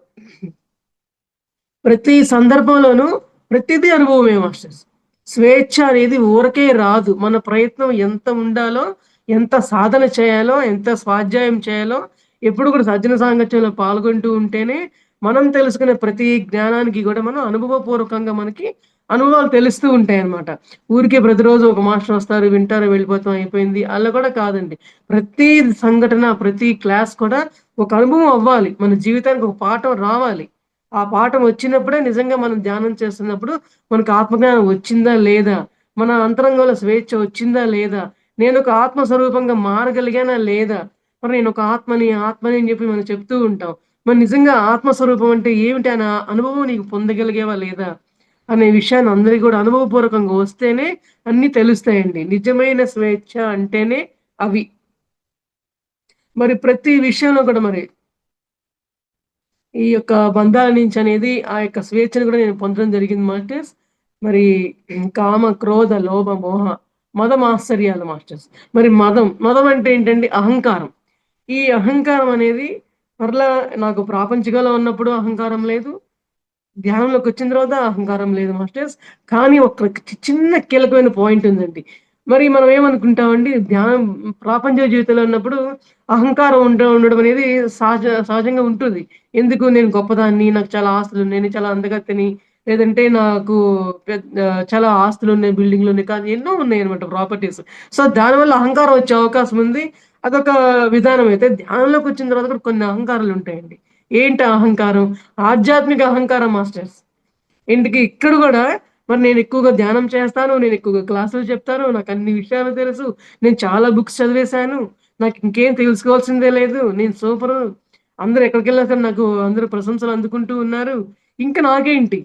ప్రతి సందర్భంలోనూ ప్రతిదీ అనుభవమే మాస్టర్స్. స్వేచ్ఛ అనేది ఊరకే రాదు. మన ప్రయత్నం ఎంత ఉండాలో, ఎంత సాధన చేయాలో, ఎంత స్వాధ్యాయం చేయాలో, ఎప్పుడు కూడా సజ్జన సాంగత్యంలో పాల్గొంటూ ఉంటేనే, మనం తెలుసుకునే ప్రతి జ్ఞానానికి గూడా మనం అనుభవపూర్వకంగా మనకి అనుభవాలు తెలుస్తూ ఉంటాయన్నమాట. ఊరికే ప్రతిరోజు ఒక మాస్టర్ వస్తారు, వింటారు, వెళ్ళిపోతాం అయిపోయింది. అలా కూడా కాదండి. ప్రతి సంఘటన, ప్రతి క్లాస్ కూడా ఒక అనుభవం అవ్వాలి. మన జీవితానికి ఒక పాఠం రావాలి. ఆ పాఠం వచ్చినప్పుడే నిజంగా మనం ధ్యానం చేస్తున్నప్పుడు మనకు ఆత్మజ్ఞానం వచ్చిందా? లేదా? మన అంతరంగంలో స్వేచ్ఛ వచ్చిందా? లేదా? నేనొక ఆత్మ స్వరూపంగా మారగలిగానా? లేదా? మరి నేనొక ఆత్మని, ఆత్మని అని చెప్పి మనం చెప్తూ ఉంటాం. మరి నిజంగా ఆత్మ స్వరూపం అంటే ఏమిటి అన్న అనుభవం నీకు పొందగలిగావా? లేదా? అనే విషయాన్ని అందరికి కూడా అనుభవపూర్వకంగా వస్తేనే అన్నీ తెలుస్తాయండి. నిజమైన స్వేచ్ఛ అంటేనే అవి. మరి ప్రతి విషయంలో కూడా మరి ఈ యొక్క బంధాల నుంచి అనేది ఆ యొక్క స్వేచ్ఛను కూడా నేను పొందడం జరిగింది మాస్టర్స్. మరి కామ, క్రోధ, లోభ, మోహ, మదం, ఆశ్చర్యాలు మాస్టర్స్. మరి మదం అంటే ఏంటండి? అహంకారం. ఈ అహంకారం అనేది మరలా నాకు ప్రాపంచికంలో ఉన్నప్పుడు అహంకారం లేదు. ధ్యానంలోకొచ్చిన తర్వాత అహంకారం లేదు మాస్టర్స్. కానీ ఒక చిన్న కీలకమైన పాయింట్ ఉందండి. మరి మనం ఏమనుకుంటామండి ధ్యానం ప్రాపంచిక జీవితంలో ఉన్నప్పుడు అహంకారం ఉండడం అనేది సహజంగా ఉంటుంది. ఎందుకు నేను గొప్పదాన్ని, నాకు చాలా ఆస్తులున్నాయి, నేను చాలా అందగత్తెని, లేదంటే నాకు చాలా ఆస్తులున్నాయి, బిల్డింగ్‌లున్నాయి కానీ ఎన్నో ఉన్నాయన్నమాట ప్రాపర్టీస్. సో, దానివల్ల అహంకారం వచ్చే అవకాశం ఉంది. అదొక విధానం అయితే ధ్యానంలోకొచ్చిన తర్వాత కూడా కొన్ని అహంకారాలుంటాయండి. ఏంటి ఆ అహంకారం? ఆధ్యాత్మిక అహంకారం మాస్టర్స్. ఇంటికి ఇక్కడ గూడా మరి నేనెక్కువగా ధ్యానం చేస్తాను. నేనెక్కువగా క్లాసులు చెప్తాను. నాకన్ని విషయాలు తెలుసు. నేను చాలా బుక్స్ చదివేశాను. నాకింకేం తెలుసుకోవాల్సిందే లేదు. నేను సూపరు. అందరూ ఎక్కడికెళ్ళినా సరే నాకు అందరూ ప్రశంసలు అందుకుంటూ ఉన్నారు. ఇంక నాకేంటి?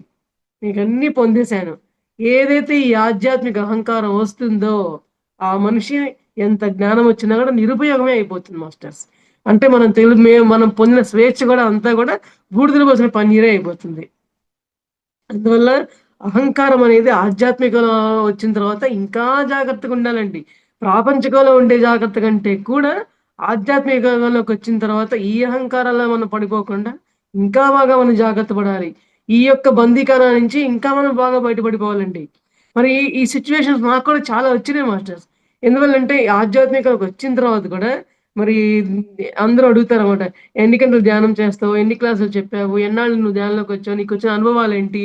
నీకన్నీ పొందేశాను. ఏదైతే ఈ ఆధ్యాత్మిక అహంకారం వస్తుందో, ఆ మనిషి ఎంత జ్ఞానం వచ్చినా గూడా నిరుపయోగమే అయిపోతుంది మాస్టర్స్. అంటే మనం పొందిన స్వేచ్ఛ గూడా అంతా గూడా బూడిదలో పోసిన పన్నీరే అయిపోతుంది. అందువల్ల అహంకారం అనేది ఆధ్యాత్మికలో వచ్చిన తర్వాత ఇంకా జాగ్రత్తగుండాలండి. ప్రాపంచికంలో ఉండే జాగ్రత్త కంటే కూడా ఆధ్యాత్మికంలోకొచ్చిన తర్వాత ఈ అహంకారాల్లో మనం పడిపోకుండా ఇంకా బాగా మనం జాగ్రత్త పడాలి. ఈ యొక్క బందీఖానా నుంచి ఇంకా మనం బాగా బయటపడిపోవాలండి. మరి ఈ సిట్యుయేషన్స్ నాకు కూడా చాలా వచ్చినాయి మాస్టర్స్. ఎందువల్లంటే ఆధ్యాత్మికంలోకొచ్చిన తర్వాత కూడా మరి అందరూ అడుగుతారన్నమాట. ఎన్ని గంటలు ధ్యానం చేస్తావు? ఎన్ని క్లాసులు చెప్పావు? ఎన్నాళ్ళు నువ్వు ధ్యానంలోకొచ్చావు? నీకొచ్చిన అనుభవాలేంటి?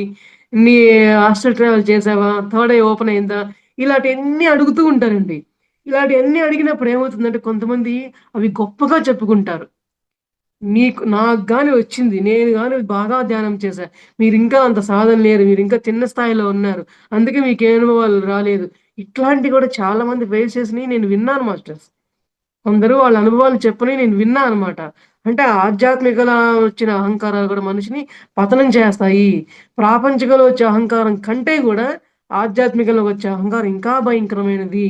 నీ హాస్టల్ ట్రావెల్ చేశావా? థర్డ్ ఐ ఓపెన్ అయిందా? ఇలాంటియన్నీ అడుగుతూ ఉంటారండి. ఇలాంటియన్నీ అడిగినప్పుడు ఏమవుతుందంటే కొంతమంది అవి గొప్పగా చెప్పుకుంటారు. నాకు గాని వచ్చింది. నేను గాని బాగా ధ్యానం చేశా. మీరింకా అంత సాధన లేరు. మీరింకా చిన్న స్థాయిలో ఉన్నారు. అందుకే మీకే అనుభవాలు రాలేదు. ఇట్లాంటివి కూడా చాలా మంది ఫేస్ చేసినయి నేను విన్నాను మాస్టర్స్. కొందరు వాళ్ళ అనుభవాలు చెప్పని నేను విన్నా అనమాట. అంటే ఆధ్యాత్మికలా వచ్చిన అహంకారాలు గూడా మనిషిని పతనం చేస్తాయి. ప్రాపంచికంలో వచ్చే అహంకారం కంటే గూడా ఆధ్యాత్మికంలో వచ్చే అహంకారం ఇంకా భయంకరమైనది.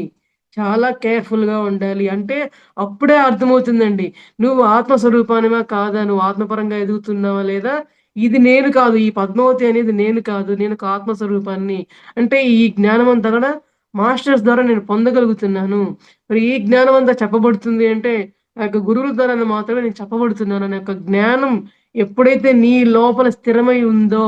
చాలా కేర్‌ఫుల్‌గా ఉండాలి. అంటే అప్పుడే అర్థమవుతుందండి. నువ్వు ఆత్మ స్వరూపానివా? కాదా? నువ్వు ఆత్మపరంగా ఎదుగుతున్నావా? లేదా? ఇది నేను కాదు. ఈ పద్మావతి అనేది నేను కాదు. నేనొక ఆత్మ స్వరూపాన్ని. అంటే ఈ జ్ఞానమంతా గూడా మాస్టర్స్ ద్వారా నేను పొందగలుగుతున్నాను. మరి ఈ జ్ఞానం అంతా చెప్పబడుతుంది అంటే, ఆ యొక్క గురువుల ద్వారానే మాత్రమే నేను చెప్పబడుతున్నాననే యొక్క జ్ఞానం ఎప్పుడైతే నీ లోపల స్థిరమై ఉందో,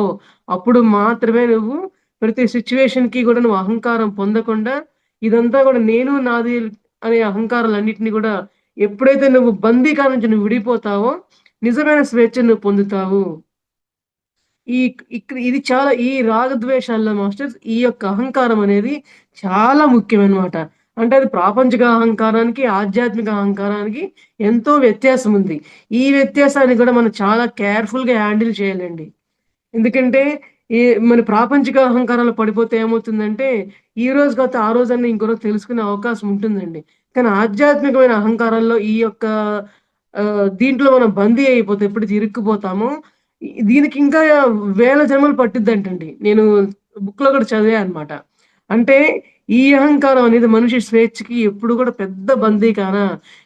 అప్పుడు మాత్రమే నువ్వు ప్రతి సిట్యుయేషన్‌కి గూడా నువ్వు అహంకారం పొందకుండా, ఇదంతా గూడా నేను, నాది అనే అహంకారాలన్నిటిని గూడా ఎప్పుడైతే నువ్వు బందీఖాన నుంచి నువ్వు విడిపోతావో, నిజమైన స్వేచ్ఛను నువ్వు పొందుతావు. ఈ ఇది చాలా ఈ రాగద్వేషాల్లో మాస్టర్స్ ఈ యొక్క అహంకారం అనేది చాలా ముఖ్యమనమాట. అంటే అది ప్రాపంచిక అహంకారానికి, ఆధ్యాత్మిక అహంకారానికి ఎంతో వ్యత్యాసం ఉంది. ఈ వ్యత్యాసాన్ని కూడా మనం చాలా కేర్‌ఫుల్‌గా హ్యాండిల్ చేయాలండి. ఎందుకంటే ఈ మన ప్రాపంచిక అహంకారాలు పడిపోతే ఏమవుతుందంటే, ఈ రోజు కాకపోతే ఆ రోజన్నా ఇంకో రోజు తెలుసుకునే అవకాశం ఉంటుందండి. కానీ ఆధ్యాత్మికమైన అహంకారంలో ఈ యొక్క దీంట్లో మనం బందీ అయిపోతే ఎప్పుడైతే ఇరుక్కుపోతామో, దీనికి ఇంకా వేల జన్మలు పట్టిద్దంటండి. నేను బుక్‌లో కూడా చదివా అన్నమాట. అంటే ఈ అహంకారం అనేది మనిషి స్వేచ్ఛకి ఎప్పుడు కూడా పెద్ద బందీఖాన.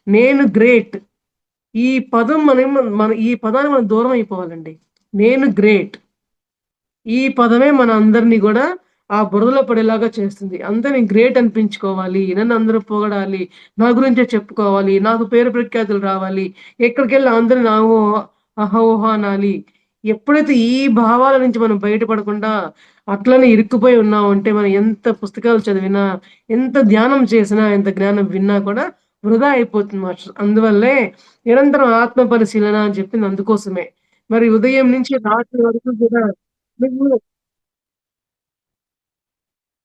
నేను గ్రేట్. ఈ పదం మన ఈ పదానికి మనం దూరం అయిపోవాలండి. నేను గ్రేట్. ఈ పదమే మన అందరిని గూడా ఆ బురదలో పడేలాగా చేస్తుంది. అంతే నేను గ్రేట్ అనిపించుకోవాలి. నన్ను అందరూ పొగడాలి. నా గురించే చెప్పుకోవాలి. నాకు పేరు ప్రఖ్యాతులు రావాలి. ఎక్కడికెళ్ళి అందరూ నా ఓహ అనాలి. ఎప్పుడైతే ఈ భావాల నుంచి మనం బయటపడకుండా అట్లనే ఇరుక్కుపోయి ఉన్నామంటే మనం ఎంత పుస్తకాలు చదివినా, ఎంత ధ్యానం చేసినా, ఎంత జ్ఞానం విన్నా కూడా వృధా అయిపోతుంది మాస్టర్. అందువల్లే నిరంతరం ఆత్మ పరిశీలన అని చెప్పింది అందుకోసమే. మరి ఉదయం నుంచి రాత్రి వరకు కూడా నువ్వు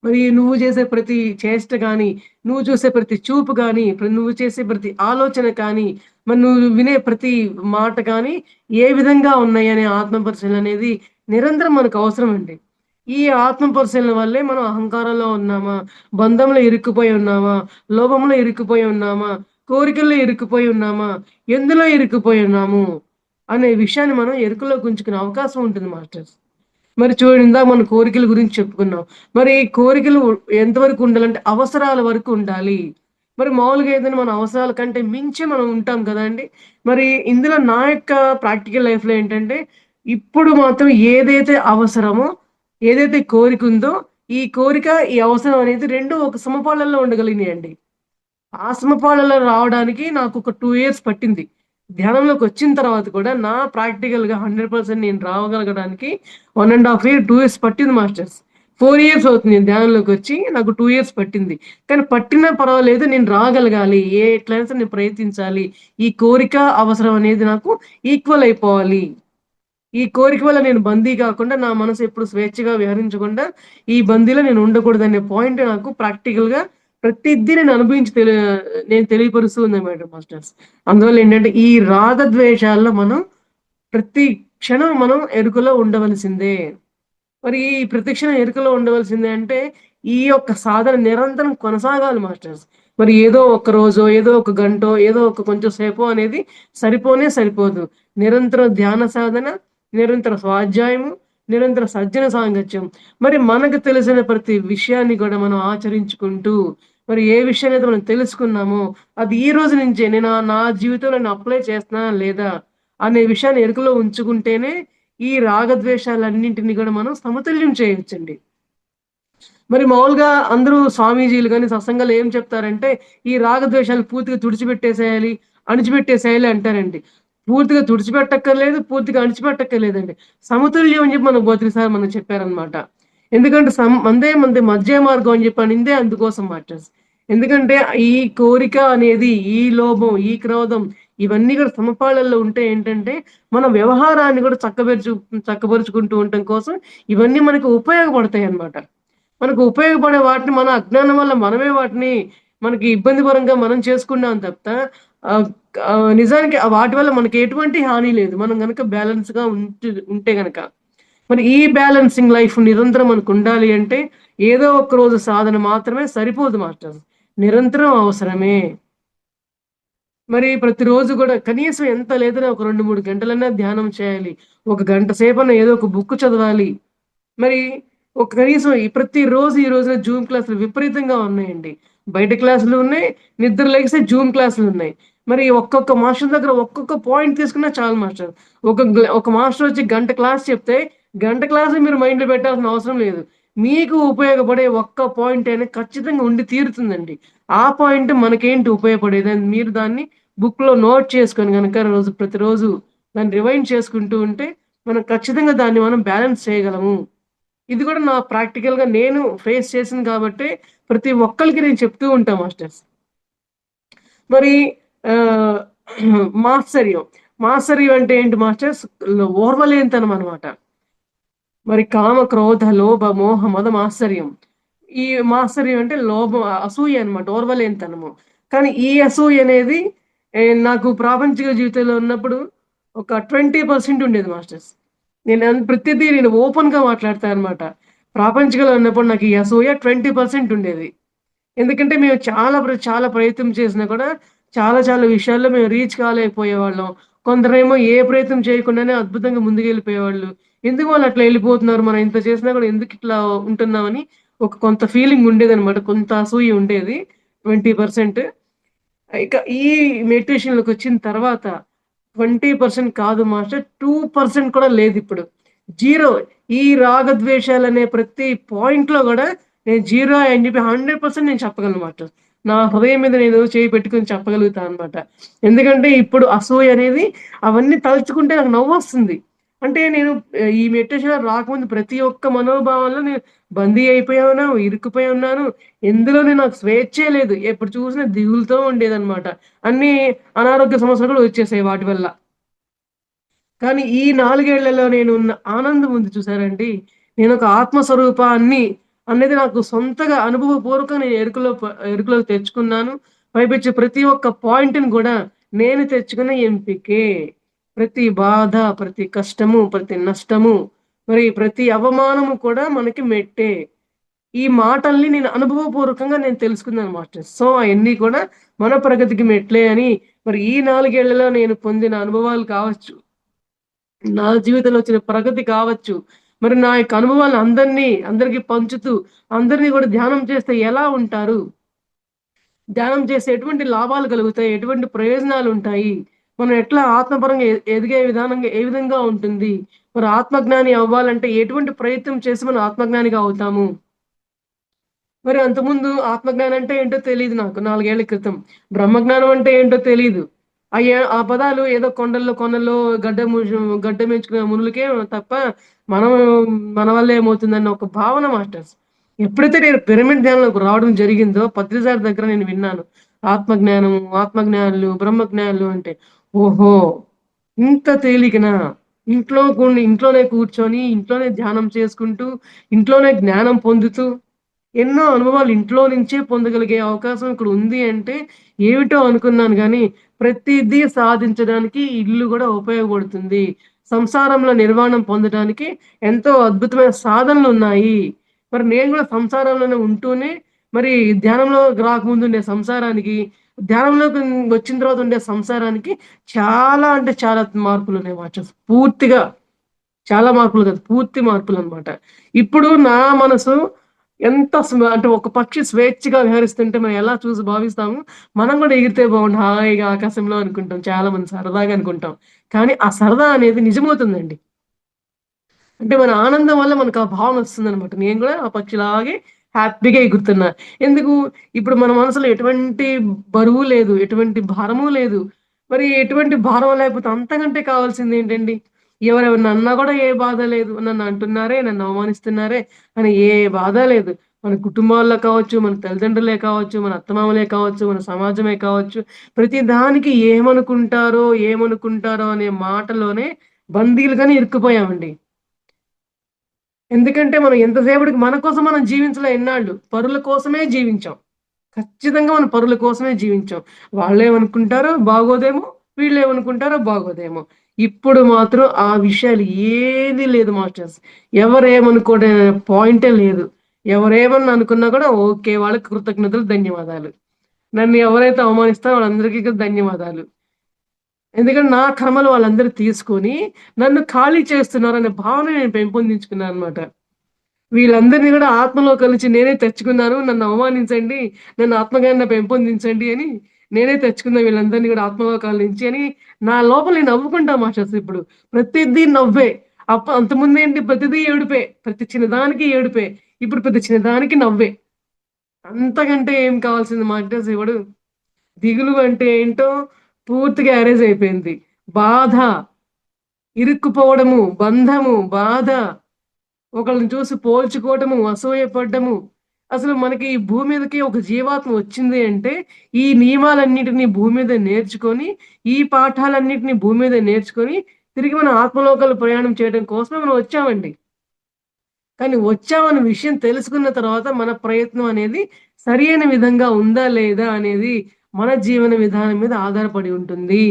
మరి నువ్వు చేసే ప్రతి చేష్ట గాని, నువ్వు చూసే ప్రతి చూపు గాని, నువ్వు చేసే ప్రతి ఆలోచన కానీ, మరి నువ్వు వినే ప్రతి మాట గాని, ఏ విధంగా ఉన్నాయనే ఆత్మ పరిశీలన అనేది నిరంతరం మనకు అవసరమండి. ఈ ఆత్మ పరిశీలన వల్లే మనం అహంకారంలో ఉన్నామా, బంధంలో ఇరుక్కుపోయి ఉన్నామా, లోభంలో ఇరుక్కుపోయి ఉన్నామా, కోరికల్లో ఇరుక్కుపోయి ఉన్నామా, ఎందులో ఇరుక్కుపోయి ఉన్నాము అనే విషయాన్ని మనం ఎరుకలోకి ఉంచుకునే అవకాశం ఉంటుంది మాస్టర్స్. మరి చూడండి ఇందాక మనం కోరికల గురించి చెప్పుకున్నాం. మరి కోరికలు ఎంతవరకు ఉండాలంటే అవసరాల వరకు ఉండాలి. మరి మామూలుగా ఏదైనా మన అవసరాల కంటే మించి మనం ఉంటాం కదండీ! మరి ఇందులో నా యొక్క ప్రాక్టికల్ లైఫ్‌లో ఏంటంటే, ఇప్పుడు మాత్రం ఏదైతే అవసరమో, ఏదైతే కోరికుందో, ఈ కోరిక, ఈ అవసరం అనేది 2 ఒక సమపాళ్ళల్లో ఉండగలిగినాయండి. ఆసమపాలలో రావడానికి నాకొక 2 ఇయర్స్ పట్టింది. ధ్యానంలోకొచ్చిన తర్వాత కూడా నా ప్రాక్టికల్‌గా 100% నేను రావగలగడానికి 1 ½ ఇయర్, 2 ఇయర్స్ పట్టింది మాస్టర్స్. 4 ఇయర్స్ అవుతుంది నేను ధ్యానంలోకొచ్చి. నాకు 2 ఇయర్స్ పట్టింది. కానీ పట్టినా పర్వాలేదు నేను రాగలగాలి. ఎట్లైనా సరే నేను ప్రయత్నించాలి. ఈ కోరిక, అవసరం అనేది నాకు ఈక్వల్ అయిపోవాలి. ఈ కోరిక వల్ల నేను బందీ కాకుండా, నా మనసు ఎప్పుడు స్వేచ్ఛగా విహరించకుండా, ఈ బందీలో నేను ఉండకూడదనే పాయింట్ నాకు ప్రాక్టికల్‌గా ప్రతిదీ నేను అనుభవించి నేను తెలియపరుస్తూ ఉన్నానన్నమాట మాస్టర్స్. అందువల్ల ఏంటంటే, ఈ రాగద్వేషాల్లో మనం ప్రతి క్షణం మనం ఎరుకలో ఉండవలసిందే. మరి ఈ ప్రతిక్షణం ఎరుకలో ఉండవలసిందే అంటే, ఈ యొక్క సాధన నిరంతరం కొనసాగాలి మాస్టర్స్. మరి ఏదో ఒక రోజో, ఏదో ఒక గంటో, ఏదో ఒక కొంచెం సేపో అనేది సరిపోనే సరిపోదు. నిరంతర ధ్యాన సాధన, నిరంతర స్వాధ్యాయము, నిరంతర సజ్జన సాంగత్యం. మరి మనకు తెలిసిన ప్రతి విషయాన్ని కూడా మనం ఆచరించుకుంటూ, మరి ఏ విషయాన్నైతే మనం తెలుసుకున్నామో, అది ఈ రోజు నుంచే నా జీవితంలో నేను అప్లై చేస్తున్నానా లేదా, అనే విషయాన్ని ఎరుకలో ఉంచుకుంటేనే ఈ రాగద్వేషాలన్నింటిని గూడా మనం సమతుల్యం చేయొచ్చండి. మరి మామూలుగా అందరూ స్వామీజీలు గాని, సత్సంగాలు ఏం చెప్తారంటే, ఈ రాగద్వేషాలు పూర్తిగా తుడిచిపెట్టేసేయాలి, అణిచిపెట్టేసేయాలి అంటారండి. పూర్తిగా తుడిచిపెట్టక్కర్లేదు, పూర్తిగా అణిచిపెట్టక్కర్లేదండి. సమతుల్యం అని చెప్పి మనకు బద్రి మనకు చెప్పారనమాట. ఎందుకంటే మందే మధ్య మార్గం అని చెప్పి అనిందే అందుకోసం మాస్టర్స్. ఎందుకంటే ఈ కోరిక అనేది, ఈ లోభం, ఈ క్రోధం ఇవన్నీ కూడా సమపాళల్లో ఉంటే ఏంటంటే, మన వ్యవహారాన్ని కూడా చక్కబరుచుకుంటూ ఉండటం కోసం ఇవన్నీ మనకు ఉపయోగపడతాయన్నమాట. మనకు ఉపయోగపడే వాటిని మన అజ్ఞానం వల్ల మనమే వాటిని మనకి ఇబ్బందికరంగా మనం చేసుకున్నాం తప్ప ఆహ్, నిజానికి వాటి వల్ల మనకి ఎటువంటి హాని లేదు. మనం గనక బ్యాలెన్స్‌గా ఉంటే గనక. మరి ఈ బ్యాలెన్సింగ్ లైఫ్ నిరంతరం మనకుండాలి అంటే ఏదో ఒక రోజు సాధన మాత్రమే సరిపోదు మాస్టర్స్. నిరంతరం అవసరమే. మరి ప్రతిరోజు గూడా కనీసం ఎంత లేదన్నా ఒక 2, 3 గంటలన్నా ధ్యానం చేయాలి. ఒక గంట సేపన్నా ఏదో ఒక బుక్ చదవాలి. మరి ఒక కనీసం ప్రతిరోజు ఈ రోజున జూమ్ క్లాసులు విపరీతంగా ఉన్నాయండి. బయట క్లాసులు ఉన్నాయి. నిద్ర లెగిస్తే జూమ్ క్లాసులున్నాయి. మరి ఒక్కొక్క మాస్టర్ దగ్గర ఒక్కొక్క పాయింట్ తీసుకున్నా చాలు మాస్టర్. ఒక మాస్టర్ వచ్చి గంట క్లాస్ చెప్తే, గంట క్లాస్ మీరు మైండ్‌లో పెట్టాల్సిన అవసరం లేదు. మీకు ఉపయోగపడే ఒక్క పాయింట్ అయినా ఖచ్చితంగా ఉండి తీరుతుందండి. ఆ పాయింట్ మనకేంటి ఉపయోగపడేదని మీరు దాన్ని బుక్‌లో నోట్ చేసుకొని గనక ప్రతిరోజు దాన్ని రివైండ్ చేసుకుంటూ ఉంటే, మనం ఖచ్చితంగా దాన్ని మనం బ్యాలెన్స్ చేయగలము. ఇది కూడా నా ప్రాక్టికల్‌గా నేను ఫేస్ చేసింది కాబట్టే, ప్రతి ఒక్కళ్ళకి నేను చెప్తూ ఉంటా మాస్టర్స్. మరి ఆహ్, మాత్సర్యం. మాత్సర్యం అంటే ఏంటి మాస్టర్స్? ఓర్వలేనితనం అనమాట. మరి కామ, క్రోధ, లోభ, మోహ, మద, మాత్సర్యం. ఈ మాత్సర్యం అంటే లోభం, అసూయ అన్నమాట. ఓర్వలేనితనము. కానీ ఈ అసూయ అనేది నాకు ప్రాపంచిక జీవితంలో ఉన్నప్పుడు ఒక 20% ఉండేది మాస్టర్స్. ప్రతిదీ నేను ఓపెన్‌గా మాట్లాడతా అన్నమాట. ప్రాపంచికలో ఉన్నప్పుడు నాకు ఈ అసూయ 20% ఉండేది. ఎందుకంటే మేము చాలా ప్రయత్నం చేసినా కూడా చాలా చాలా విషయాల్లో మేము రీచ్ కాలేకపోయేవాళ్ళం. కొందరేమో ఏ ప్రయత్నం చేయకుండానే అద్భుతంగా ముందుకెళ్ళిపోయేవాళ్ళు. ఎందుకు వాళ్ళు అట్లా ఎళ్ళిపోతున్నారు? మనం ఇంత చేసినా కూడా ఎందుకిట్లా ఉంటున్నామని కొంత ఫీలింగ్ ఉండేదనమాట. కొంత అసూయ ఉండేది. 20%. ఇక ఈ మెడిటేషన్‌లోకొచ్చిన తర్వాత 20% కాదు మాస్టర్, 2% కూడా లేదిప్పుడు. జీరో. ఈ రాగద్వేషాలనే ప్రతి పాయింట్‌లో గూడా నేను జీరో అని జెప్పి 100% నేను చెప్పగలను మాస్టర్. నా హృదయం మీద నేను చేయి పెట్టుకొని చెప్పగలుగుతా అనమాట. ఎందుకంటే ఇప్పుడు అసూయ అనేది అవన్నీ తలుచుకుంటే నాకు నవ్వొస్తుంది. అంటే నేను ఈ మెడిటేషన్‌లో రాకముందు ప్రతి ఒక్క మనోభావంలో నేను బందీ అయిపోయి ఉన్నాను, ఇరుక్కుపోయి ఉన్నాను. ఎందులోని నాకు స్వేచ్ఛే లేదు. ఎప్పుడు చూసినా దిగులుతో ఉండేదనమాట. అన్నీ అనారోగ్య సమస్యలు కూడా వచ్చేసాయి వాటి వల్ల. కానీ ఈ 4 ఏళ్లలో నేనున్న ఆనందం ఉంది చూసారండి. నేనొక ఆత్మ స్వరూపాన్ని అనేది నాకు సొంతగా అనుభవపూర్వకంగా నేను ఎరుకలోకి తెచ్చుకున్నాను. పైపెచ్చు ప్రతి ఒక్క పాయింట్‌ని గూడా నేను తెచ్చుకున్న ఎంపికే. ప్రతి బాధ, ప్రతి కష్టము, ప్రతి నష్టము, మరి ప్రతి అవమానము కూడా మనకి మెట్టే. ఈ మాటల్ని నేను అనుభవపూర్వకంగా నేను తెలుసుకున్నాను మాస్టర్స్. సో, అయన్నీ కూడా మన ప్రగతికి మెట్లే అని మరి ఈ 4 ఏళ్లలో నేను పొందిన అనుభవాలు కావచ్చు, నా జీవితంలో వచ్చిన ప్రగతి కావచ్చు, మరి నా యొక్క అనుభవాలను అందరికి పంచుతూ, అందరిని కూడా ధ్యానం చేస్తే ఎలా ఉంటారు? ధ్యానం చేస్తే ఎటువంటి లాభాలు కలుగుతాయి? ఎటువంటి ప్రయోజనాలుంటాయి? మనం ఎట్లా ఆత్మపరంగా ఎదిగే విధానంగా ఏ విధంగా ఉంటుంది? మరి ఆత్మజ్ఞాని అవ్వాలంటే ఎటువంటి ప్రయత్నం చేసి మనం ఆత్మజ్ఞానిగా అవుతాము? మరి అంతకుముందు ఆత్మజ్ఞానం అంటే ఏంటో తెలీదు నాకు 4 ఏళ్ల క్రితం. బ్రహ్మజ్ఞానం అంటే ఏంటో తెలీదు. ఆ పదాలు ఏదో కొండల్లో గడ్డమెంచుకునే మునులకే తప్ప మనం మన వల్ల ఏమవుతుందన్న ఒక భావన మాస్టర్స్. ఎప్పుడైతే నేను పిరమిడ్ ధ్యానంలోకి రావడం జరిగిందో పత్రిసారి దగ్గర నేను విన్నాను. ఆత్మజ్ఞానము, ఆత్మజ్ఞానులు, బ్రహ్మజ్ఞానులు అంటే ఓహో! ఇంత తేలికనా? ఇంట్లోనే కూర్చొని, ఇంట్లోనే ధ్యానం చేసుకుంటూ, ఇంట్లోనే జ్ఞానం పొందుతూ ఎన్నో అనుభవాలు ఇంట్లో నుంచే పొందగలిగే అవకాశం ఇక్కడ ఉంది అంటే, ఏమిటో అనుకున్నాను గానీ, ప్రతిదీ సాధించడానికి ఇల్లు గూడా ఉపయోగపడుతుంది. సంసారంలో నిర్వాణం పొందడానికి ఎంతో అద్భుతమైన సాధనలున్నాయి. మరి నేను గూడా సంసారంలోనే ఉంటూనే, మరి ధ్యానంలోకి రాకముందుండే సంసారానికి, ధ్యానంలోకి వచ్చిన తర్వాత ఉండే సంసారానికి చాలా అంటే చాలా మార్పులున్నాయి మాస్టర్స్. పూర్తిగా. చాలా మార్పులు కాదు. పూర్తి మార్పులనమాట. ఇప్పుడు నా మనసు ఎంత అంటే ఒక పక్షి స్వేచ్ఛగా విహరిస్తుంటే మనం ఎలా చూసి భావిస్తాము, మనం గూడా ఎగిరితే బాగుండు హాయిగా ఆకాశంలో అనుకుంటాం. చాలా మంది సరదాగా అనుకుంటాం. కానీ ఆ సరదా అనేది నిజమవుతుందండి. అంటే మన ఆనందం వల్ల మనకు ఆ భావనొస్తుందనమాట. నేను గూడా ఆ పక్షిలాగే హ్యాపీగా ఎగురుతున్నా. ఎందుకు? ఇప్పుడు మన మనసులో ఎటువంటి బరువు లేదు. ఎటువంటి భారము లేదు. మరి ఎటువంటి భారం లేకపోతే అంతకంటే కావాల్సిందేంటండి? ఎవరేమన్నా అన్నా గూడా ఏ బాధ లేదు. నన్ను అంటున్నారే, నన్ను అవమానిస్తున్నారే అని ఏ బాధ లేదు. మన కుటుంబాల్లో కావచ్చు, మన తల్లిదండ్రులే కావచ్చు, మన అత్తమామలే కావచ్చు, మన సమాజమే కావచ్చు, ప్రతి దానికి ఏమనుకుంటారో అనే మాటలోనే బందీలుగానే ఇరుక్కుపోయామండి. ఎందుకంటే మనం ఎంతసేపటికి మన కోసం మనం జీవించలే ఇన్నాళ్ళు. పరుల కోసమే జీవించాం. ఖచ్చితంగా మనం పరుల కోసమే జీవించాం. వాళ్ళేమనుకుంటారో బాగోదేమో, వీళ్ళేమనుకుంటారో బాగోదేమో. ఇప్పుడు మాత్రం ఆ విషయాలు ఏది లేదు మాస్టర్స్. ఎవరేమనుకోడే పాయింటే లేదు. ఎవరేమన్నా అనుకున్నా కూడా ఓకే. వాళ్ళకి కృతజ్ఞతలు, ధన్యవాదాలు. నన్ను ఎవరైతే అవమానిస్తారో వాళ్ళందరికీ కూడా ధన్యవాదాలు. ఎందుకంటే నా కర్మలు వాళ్ళందరూ తీసుకొని నన్ను ఖాళీ చేస్తున్నారనే భావన నేను పెంపొందించుకున్నాననమాట. వీళ్ళందరిని గూడా ఆత్మలో కలిసి నేనే తెచ్చుకున్నాను. నన్ను అవమానించండి. నన్ను ఆత్మజ్ఞానంగా పెంపొందించండి అని నేనే తెచ్చుకున్నా వీళ్ళందరిని గూడా ఆత్మలోకాల నుంచి అని నా లోపల నేను నవ్వుకుంటా మాస్టర్స్ ఇప్పుడు. ప్రతిదీ నవ్వే. అంతకుముందేంటి ప్రతిదీ ఏడుపే. ప్రతి చిన్నదానికి ఏడుపే. ఇప్పుడు ప్రతి చిన్నదానికి నవ్వే. అంతకంటే ఏం కావాల్సింది మాస్టర్స్ ఇప్పుడు. దిగులు అంటే ఏంటో, పూర్తిగా ఎరేజ్ అయిపోయింది. బాధ, ఇరుక్కుపోవడము, బంధము, బాధ, ఒకళ్ళని చూసి పోల్చుకోవటము, అసూయపడ్డము. అసలు మనకి ఈ భూమి మీదకి ఒక జీవాత్మ వచ్చింది అంటే, ఈ నియమాలన్నిటిని భూమి మీద నేర్చుకొని, ఈ పాఠాలన్నిటిని భూమి మీద నేర్చుకొని, తిరిగి మనం ఆత్మలోకాలు ప్రయాణం చేయడం కోసమే మనం వచ్చామండి. కానీ వచ్చామన్న విషయం తెలుసుకున్న తర్వాత మన ప్రయత్నం అనేది సరియైన విధంగా ఉందా? లేదా? అనేది మన జీవన విధానం మీద ఆధారపడి ఉంటుంది.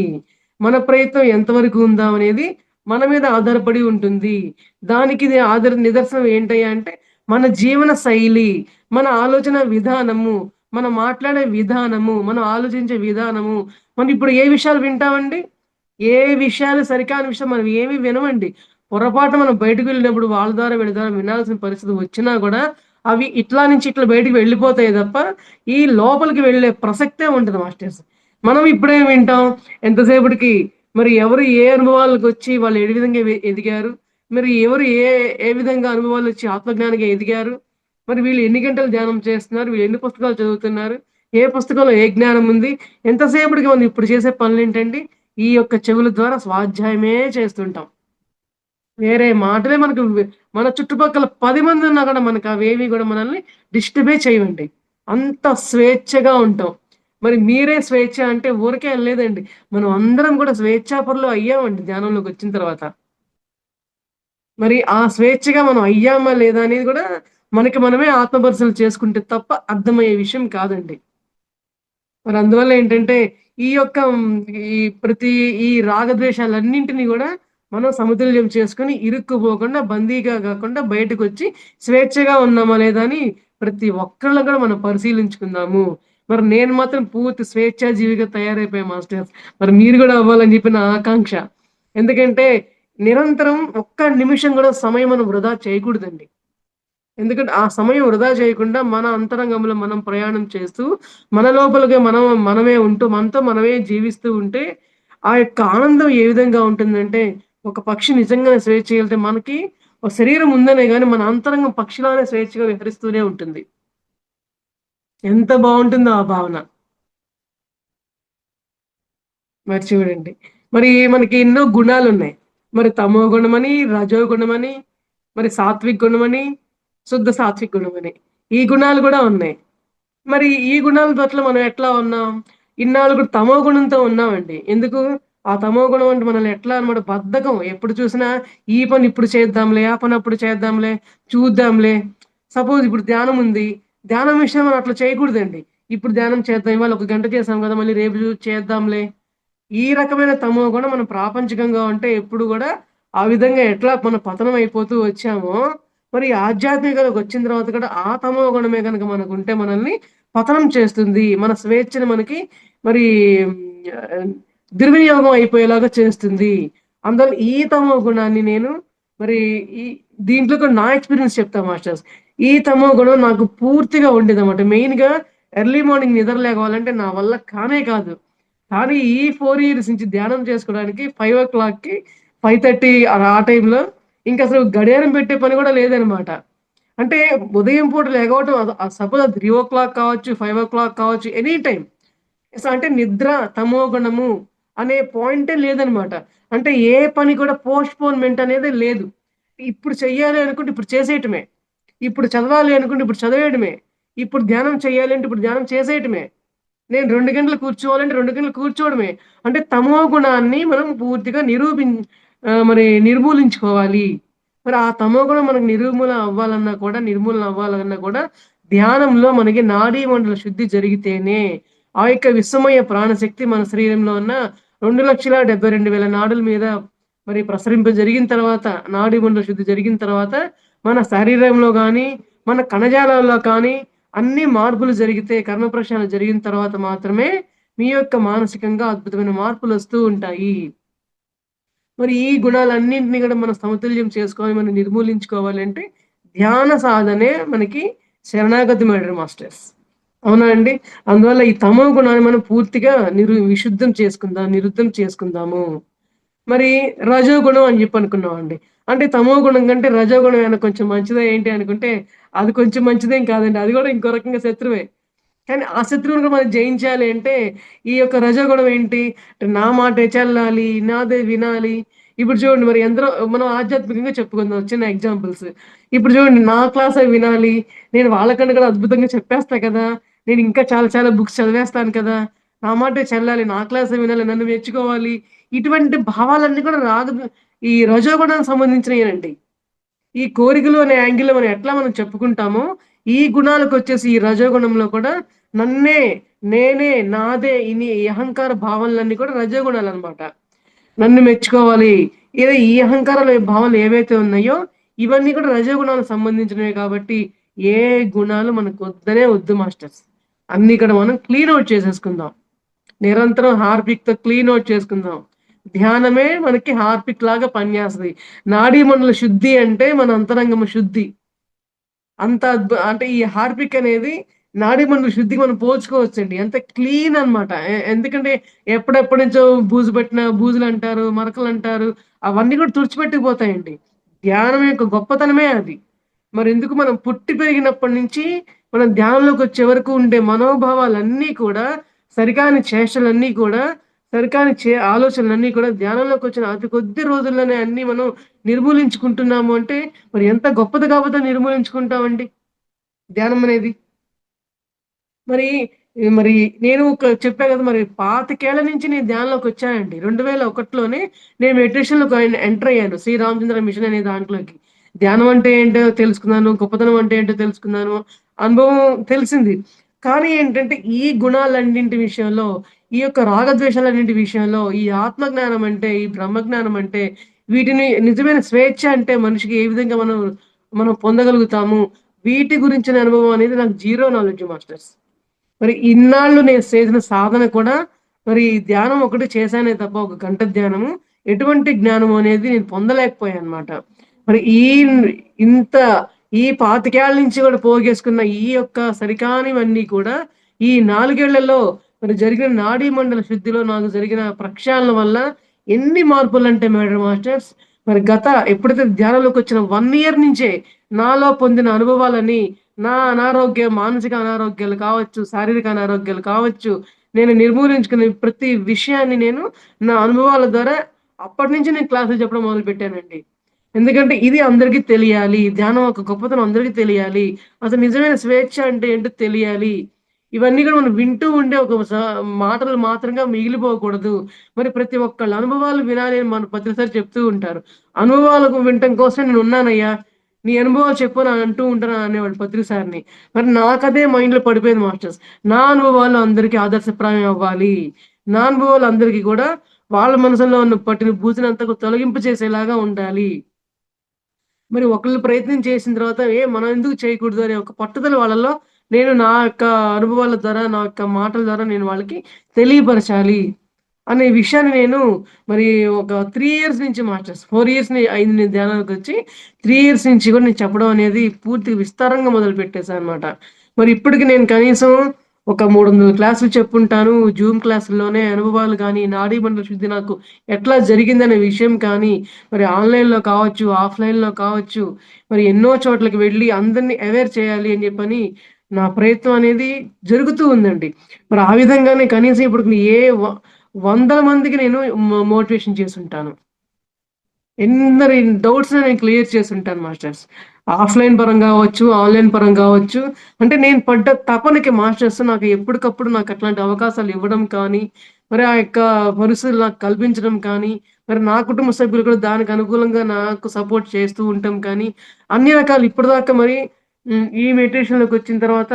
మన ప్రయత్నం ఎంతవరకు ఉందా? అనేది మన మీద ఆధారపడి ఉంటుంది. దానికి ఇది నిదర్శనం ఏంటయ్యా అంటే మన జీవన శైలి, మన ఆలోచన విధానము, మనం మాట్లాడే విధానము, మనం ఆలోచించే విధానము. మనం ఇప్పుడు ఏ విషయాలు వింటామండి? ఏ విషయాలు సరికాని విషయం మనం ఏమి వినమండి. పొరపాటున మనం బయటకు వెళ్ళినప్పుడు వాళ్ళ ద్వారా, వీళ్ళ ద్వారా వినాల్సిన పరిస్థితి వచ్చినా గూడా, అవి ఇట్లా నుంచి ఇట్లా బయటికి వెళ్ళిపోతాయి తప్ప, ఈ లోపలికి వెళ్ళే ప్రసక్తే ఉండదు మాస్టర్స్. మనం ఇప్పుడేం వింటాం, ఎంతసేపటికి మరి ఎవరు ఏ అనుభవాలకొచ్చి వాళ్ళు ఏ విధంగా ఎదిగారు, మరి ఎవరు ఏ ఏ విధంగా అనుభవాలొచ్చి ఆత్మజ్ఞానిగా ఎదిగారు, మరి వీళ్ళు ఎన్ని గంటలు ధ్యానం చేస్తున్నారు, వీళ్ళు ఎన్ని పుస్తకాలు చదువుతున్నారు, ఏ పుస్తకంలో ఏ జ్ఞానం ఉంది, ఎంతసేపటికి మనం ఇప్పుడు చేసే పనులేంటండి, ఈ యొక్క చెవుల ద్వారా స్వాధ్యాయమే చేస్తుంటాం. వేరే మాటలే మనకు మన చుట్టుపక్కల 10 మంది ఉన్నా కూడా మనకు అవేవి కూడా మనల్ని డిస్టర్బే చేయవండి. అంత స్వేచ్ఛగా ఉంటాం. మరి మీరే స్వేచ్ఛ అంటే ఊరికే అనలేదండి. మనం అందరం కూడా స్వేచ్ఛాపరులు అయ్యామండి ధ్యానంలోకొచ్చిన తర్వాత. మరి ఆ స్వేచ్ఛగా మనం అయ్యామా లేదా అనేది కూడా మనకి మనమే ఆత్మ పరిశీలన చేసుకుంటే తప్ప అర్థమయ్యే విషయం కాదండి. మరి అందువల్ల ఏంటంటే, ఈ యొక్క ఈ ప్రతి ఈ రాగద్వేషాలన్నింటిని గూడా మనం సమతుల్యం చేసుకొని, ఇరుక్కుపోకుండా, బందీగా గాకుండా బయటకొచ్చి స్వేచ్ఛగా ఉన్నామా లేదా అని ప్రతి ఒక్కళ్ళం కూడా మనం పరిశీలించుకుందాము. మరి నేను మాత్రం పూర్తి స్వేచ్ఛాజీవిగా తయారైపోయా మాస్టర్స్. మరి మీరు గూడా అవ్వాలని చెప్పి నా ఆకాంక్ష. ఎందుకంటే, నిరంతరం ఒక్క నిమిషం గూడా సమయం మనం వృధా చేయకూడదండి. ఎందుకంటే ఆ సమయం వృధా చేయకుండా మన అంతరంగంలో మనం ప్రయాణం చేస్తూ, మన లోపలికి మనమే ఉంటూ, మనతో మనమే జీవిస్తూ ఉంటే, ఆ యొక్క ఆనందం ఏ విధంగా ఉంటుందంటే, ఒక పక్షి నిజంగానే స్వేచ్ఛగెళ్తే మనకి ఒక శరీరం ఉందనే గాని, మన అంతరంగం పక్షిలానే స్వేచ్ఛగా విహరిస్తూనే ఉంటుంది. ఎంత బావుంటుందో ఆ భావన. మరి చూడండి. మరి మనకి ఎన్నో గుణాలున్నాయి. మరి తమో గుణమని, రజో గుణమని, మరి సాత్విక గుణమని, శుద్ధ సాత్విక గుణమని. ఈ గుణాలు గూడా ఉన్నాయి. మరి ఈ గుణాల పట్ల మనం ఎట్లా ఉన్నాం? ఇన్నాళ్ళు కూడా తమో గుణంతో ఉన్నామండి. ఎందుకు? ఆ తమో గుణం అంటే మనల్ని ఎట్లా అన్నమాట బద్ధకం. ఎప్పుడు చూసినా ఈ పని ఇప్పుడు చేద్దాంలే, ఆ పని అప్పుడు చేద్దాంలే, చూద్దాంలే. సపోజ్ ఇప్పుడు ధ్యానం ఉంది. ధ్యానం విషయం మనం అట్లా చేయకూడదండి. ఇప్పుడు ధ్యానం చేద్దాం. ఇవాళ ఒక గంట చేసాం కదా! మళ్ళీ రేపు చేద్దాంలే. ఈ రకమైన తమో గుణం మనం ప్రాపంచికంగా ఉంటే ఎప్పుడు గూడా ఆ విధంగా ఎట్లా మనం పతనం అయిపోతూ వచ్చామో, మరి ఆధ్యాత్మికతకొచ్చిన తర్వాత కూడా ఆ తమో గుణమే గనక మనకుంటే మనల్ని పతనం చేస్తుంది. మన స్వేచ్ఛను మనకి మరి ఆహ్, దుర్వినియోగం అయిపోయేలాగా చేస్తుంది. అందువల్ల ఈ తమో గుణాన్ని నేను మరి ఈ దీంట్లో కూడా నా ఎక్స్‌పీరియన్స్ చెప్తా మాస్టర్స్. ఈ తమో గుణం నాకు పూర్తిగా ఉండేదన్నమాట. మెయిన్‌గా ఎర్లీ మార్నింగ్ నిద్ర లెగవాలంటే నా వల్ల కానే కాదు. కానీ ఈ 4 ఇయర్స్ నుంచి ధ్యానం చేసుకోవడానికి 5:00కి 5:30 ఆ టైంలో ఇంకసలు గడియారం పెట్టే పని గూడా లేదనమాట. అంటే ఉదయం పూట లెగవటం సపోజ్ అది 3:00 కావచ్చు, 5:00 కావచ్చు ఎనీ టైమ్. అంటే నిద్ర తమోగుణము అనే పాయింటే లేదనమాట. అంటే ఏ పని కూడా పోస్ట్‌పోన్‌మెంట్ అనేదే లేదు. ఇప్పుడు చెయ్యాలి అనుకుంటే ఇప్పుడు చేసేయటమే. ఇప్పుడు చదవాలి అనుకుంటే ఇప్పుడు చదివేయడమే. ఇప్పుడు ధ్యానం చేయాలి అంటే ఇప్పుడు ధ్యానం చేసేయటమే. నేను 2 గంటలు కూర్చోవాలంటే 2 గంటలు కూర్చోవడమే. అంటే తమో గుణాన్ని మనం పూర్తిగా మరి నిర్మూలించుకోవాలి. మరి ఆ తమో గుణం మనకు నిర్మూలన అవ్వాలన్నా కూడా ధ్యానంలో మనకి నాడీ మండల శుద్ధి జరిగితేనే, ఆ యొక్క విశ్వమయ ప్రాణశక్తి మన శరీరంలో ఉన్న 2,72,000 నాడుల మీద మరి ప్రసరింప జరిగిన తర్వాత, నాడీ మండల శుద్ధి జరిగిన తర్వాత, మన శరీరంలో గాని, మన కణజాలాల్లో కానీ అన్ని మార్పులు జరిగితే, కర్మ ప్రక్షాళన జరిగిన తర్వాత మాత్రమే మీ యొక్క మానసికంగా అద్భుతమైన మార్పులొస్తూ ఉంటాయి. మరి ఈ గుణాలన్నింటిని గూడా మనం సమతుల్యం చేసుకోవాలి, మనం నిర్మూలించుకోవాలంటే ధ్యాన సాధనే మనకి శరణాగతి మేడర్ మాస్టర్స్. అవునా అండి? అందువల్ల ఈ తమో గుణాన్ని మనం పూర్తిగా విశుద్ధం చేసుకుందాం, నిరుద్ధం చేసుకుందాము. మరి రజోగుణం అని జెప్పి అనుకున్నామండి. అంటే తమో గుణం కంటే రజోగుణం ఏమైనా కొంచెం మంచిదా ఏంటి అనుకుంటే, అది కొంచెం మంచిదేం కాదండి. అది గూడా ఇంకో రకంగా శత్రువే. కానీ ఆ శత్రువుని కూడా మనం జయించాలి అంటే, ఈ యొక్క రజోగుణం ఏంటి? అంటే నా మాటే చెల్లాలి, నాదే వినాలి. ఇప్పుడు చూడండి మరి ఎందరో మనం ఆధ్యాత్మికంగా చెప్పుకుందాం చిన్న ఎగ్జాంపుల్స్. ఇప్పుడు చూడండి నా క్లాసే వినాలి, నేను వాళ్ళకంటే కూడా అద్భుతంగా చెప్పేస్తా కదా! నేను ఇంకా చాలా చాలా బుక్స్ చదివేస్తాను కదా! నా మాటే చెల్లాలి, నా క్లాసే వినాలి, నన్ను మెచ్చుకోవాలి. ఇటువంటి భావాలన్నీ కూడా ఈ రజోగుణానికి సంబంధించినయేనండి. ఈ కోరికలు అనే యాంగిల్‌లో మనం ఎట్లా మనం చెప్పుకుంటామో, ఈ గుణాలకొచ్చేసి ఈ రజోగుణంలో కూడా నన్నే, నేనే, నాదే ఈ అహంకార భావనలన్నీ కూడా రజోగుణాలనమాట. నన్ను మెచ్చుకోవాలి. ఈ అహంకారాలు భావనలు ఏవైతే ఉన్నాయో, ఇవన్నీ కూడా రజోగుణాలకు సంబంధించినవే కాబట్టి, ఏ గుణాలు మనకొద్దనే వద్దు మాస్టర్స్. అన్నీ కూడా మనం క్లీన్ ఔట్ చేసేసుకుందాం. నిరంతరం హార్పిక్‌తో క్లీన్ ఔట్ చేసుకుందాం. ధ్యానమే మనకి హార్పిక్ లాగా పనిచేస్తది. నాడీ మండల శుద్ధి అంటే మన అంతరంగం శుద్ధి. అంటే ఈ హార్పిక్ అనేది నాడీ మండల శుద్ధికి మనం పోల్చుకోవచ్చండి. అంత క్లీన్ అన్నమాట. ఎందుకంటే ఎప్పుడెప్పటి నుంచో బూజు పట్టిన బూజులంటారు, మరకలంటారు అవన్నీ కూడా తుడిచిపెట్టుకుపోతాయండి. ధ్యానం యొక్క గొప్పతనమే అది. మరెందుకు మనం పుట్టి పెరిగినప్పటి నుంచి మనం ధ్యానంలోకొచ్చే వరకు ఉండే మనోభావాలన్నీ కూడా, సరికాని చేష్టలన్నీ కూడా, సరికాని ఆలోచనలన్నీ కూడా ధ్యానంలోకొచ్చిన అతి కొద్ది రోజుల్లోనే అన్నీ మనం నిర్మూలించుకుంటున్నాము అంటే, మరి ఎంత గొప్పది కాబోతే నిర్మూలించుకుంటామండి ధ్యానం అనేది. మరి మరి నేను చెప్పా గదా! మరి 25 ఏళ్ల నుంచి నేను ధ్యానంలోకొచ్చానండి. 2001లోనే నేను మెడిటేషన్‌లోకి ఎంటర్ అయ్యాను. శ్రీ రామచంద్ర మిషన్ అనే దాంట్లోకి. ధ్యానం అంటే ఏంటో తెలుసుకున్నాను. గొప్పతనం అంటే ఏంటో తెలుసుకున్నాను. అనుభవం తెలిసింది. కానీ ఏంటంటే ఈ గుణాలన్నింటి విషయంలో, ఈ యొక్క రాగద్వేషాలన్నింటి విషయంలో, ఈ ఆత్మజ్ఞానం అంటే, ఈ బ్రహ్మజ్ఞానం అంటే, వీటిని నిజమైన స్వేచ్ఛ అంటే మనిషికి ఏ విధంగా మనం పొందగలుగుతాము? వీటి గురించిన అనుభవం అనేది నాకు జీరో నాలెడ్జ్ మాస్టర్స్. మరి ఇన్నాళ్ళు నేను చేసిన సాధన కూడా మరి ధ్యానం ఒకటి చేశానే తప్ప ఒక గంట ధ్యానము, ఎటువంటి జ్ఞానం అనేది నేను పొందలేకపోయానన్నమాట. మరి ఇంత ఈ 25 ఏళ్ల నుంచి కూడా పోగేసుకున్న ఈ యొక్క సరికానివన్నీ కూడా ఈ 4 ఏళ్లలో మరి జరిగిన నాడీ మండల శుద్ధిలో నాకు జరిగిన ప్రక్షాళన వల్ల ఎన్ని మార్పులంటే మేడమ్ మాస్టర్స్ మరి ఎప్పుడైతే ధ్యానంలోకొచ్చిన 1 ఇయర్ నుంచే నాలో పొందిన అనుభవాలని మానసిక అనారోగ్యాలు కావచ్చు, శారీరక అనారోగ్యాలు కావచ్చు, నేను నిర్మూలించుకునే ప్రతి విషయాన్ని నేను నా అనుభవాల ద్వారా అప్పటినుంచి నేను క్లాసులు చెప్పడం మొదలుపెట్టానండి. ఎందుకంటే ఇది అందరికి తెలియాలి. ధ్యానం యొక్క గొప్పతనం అందరికి తెలియాలి. అసలు నిజమైన స్వేచ్ఛ అంటే ఏంటో తెలియాలి. ఇవన్నీ కూడా మనం వింటూ ఉండే ఒక మాటలు మాత్రంగా మిగిలిపోకూడదు. మరి ప్రతి ఒక్కళ్ళ అనుభవాలు వినాలి అని మన ప్రతిసారి చెప్తూ ఉంటారు. అనుభవాలకు వినటం కోసం నేనున్నానయ్యా. నీ అనుభవాలు చెప్పు అని అంటూ ఉంటాను అనేవాడు ప్రతిసారిని. మరి నాకదే మైండ్‌లో పడిపోయింది మాస్టర్స్. నా అనుభవాలు అందరికి ఆదర్శప్రాయం అవ్వాలి. నా అనుభవాలు అందరికి కూడా వాళ్ళ మనసులో ఉన్న పట్టిన బూజునంతా తొలగింపు చేసేలాగా ఉండాలి. మరి ఒకళ్ళు ప్రయత్నం చేసిన తర్వాత మనం ఎందుకు చేయకూడదు అనే ఒక పట్టుదల వాళ్ళలో నేను నా యొక్క అనుభవాల ద్వారా, నా యొక్క మాటల ద్వారా నేను వాళ్ళకి తెలియపరచాలి. అనే విషయాన్ని నేను మరి ఒక 3 ఇయర్స్ నుంచి మాస్టర్స్ 4 ఇయర్స్ అయింది నేను ధ్యానానికొచ్చి. 3 ఇయర్స్ నుంచి కూడా నేను చెప్పడం అనేది పూర్తిగా విస్తారంగా మొదలుపెట్టేసానన్నమాట. మరి ఇప్పటికి నేను కనీసం ఒక 300 క్లాసులు చెప్పుంటాను. జూమ్ క్లాసుల్లోనే అనుభవాలు గాని, నాడీ మండల శుద్ధి నాకు ఎట్లా జరిగిందనే విషయం కానీ, మరి ఆన్‌లైన్‌లో కావచ్చు, ఆఫ్‌లైన్‌లో కావచ్చు, మరి ఎన్నో చోట్లకి వెళ్ళి అందరిని అవేర్ చేయాలి అని చెప్పని నా ప్రయత్నం అనేది జరుగుతూ ఉందండి. మరి ఆ విధంగానే కనీసం ఇప్పుడు వందల మందికి నేను మోటివేషన్ చేసుంటాను. ఎందరి డౌట్స్‌ని నేను క్లియర్ చేసుంటాను మాస్టర్స్. ఆఫ్‌లైన్ పరంగా అవ్వచ్చు, ఆన్‌లైన్ పరంగా అవ్వచ్చు. అంటే నేను పడ్డ తపనకి మాస్టర్స్ నాకు ఎప్పటికప్పుడు నాకు అట్లాంటి అవకాశాలు ఇవ్వడం కానీ, మరి ఆ యొక్క పరిస్థితులు నాకు కల్పించడం కానీ, మరి నా కుటుంబ సభ్యులు కూడా దానికి అనుకూలంగా నాకు సపోర్ట్ చేస్తూ ఉండటం కానీ, అన్ని రకాలు ఇప్పటిదాకా మరి ఈ మెడిటేషన్‌లోకొచ్చిన తర్వాత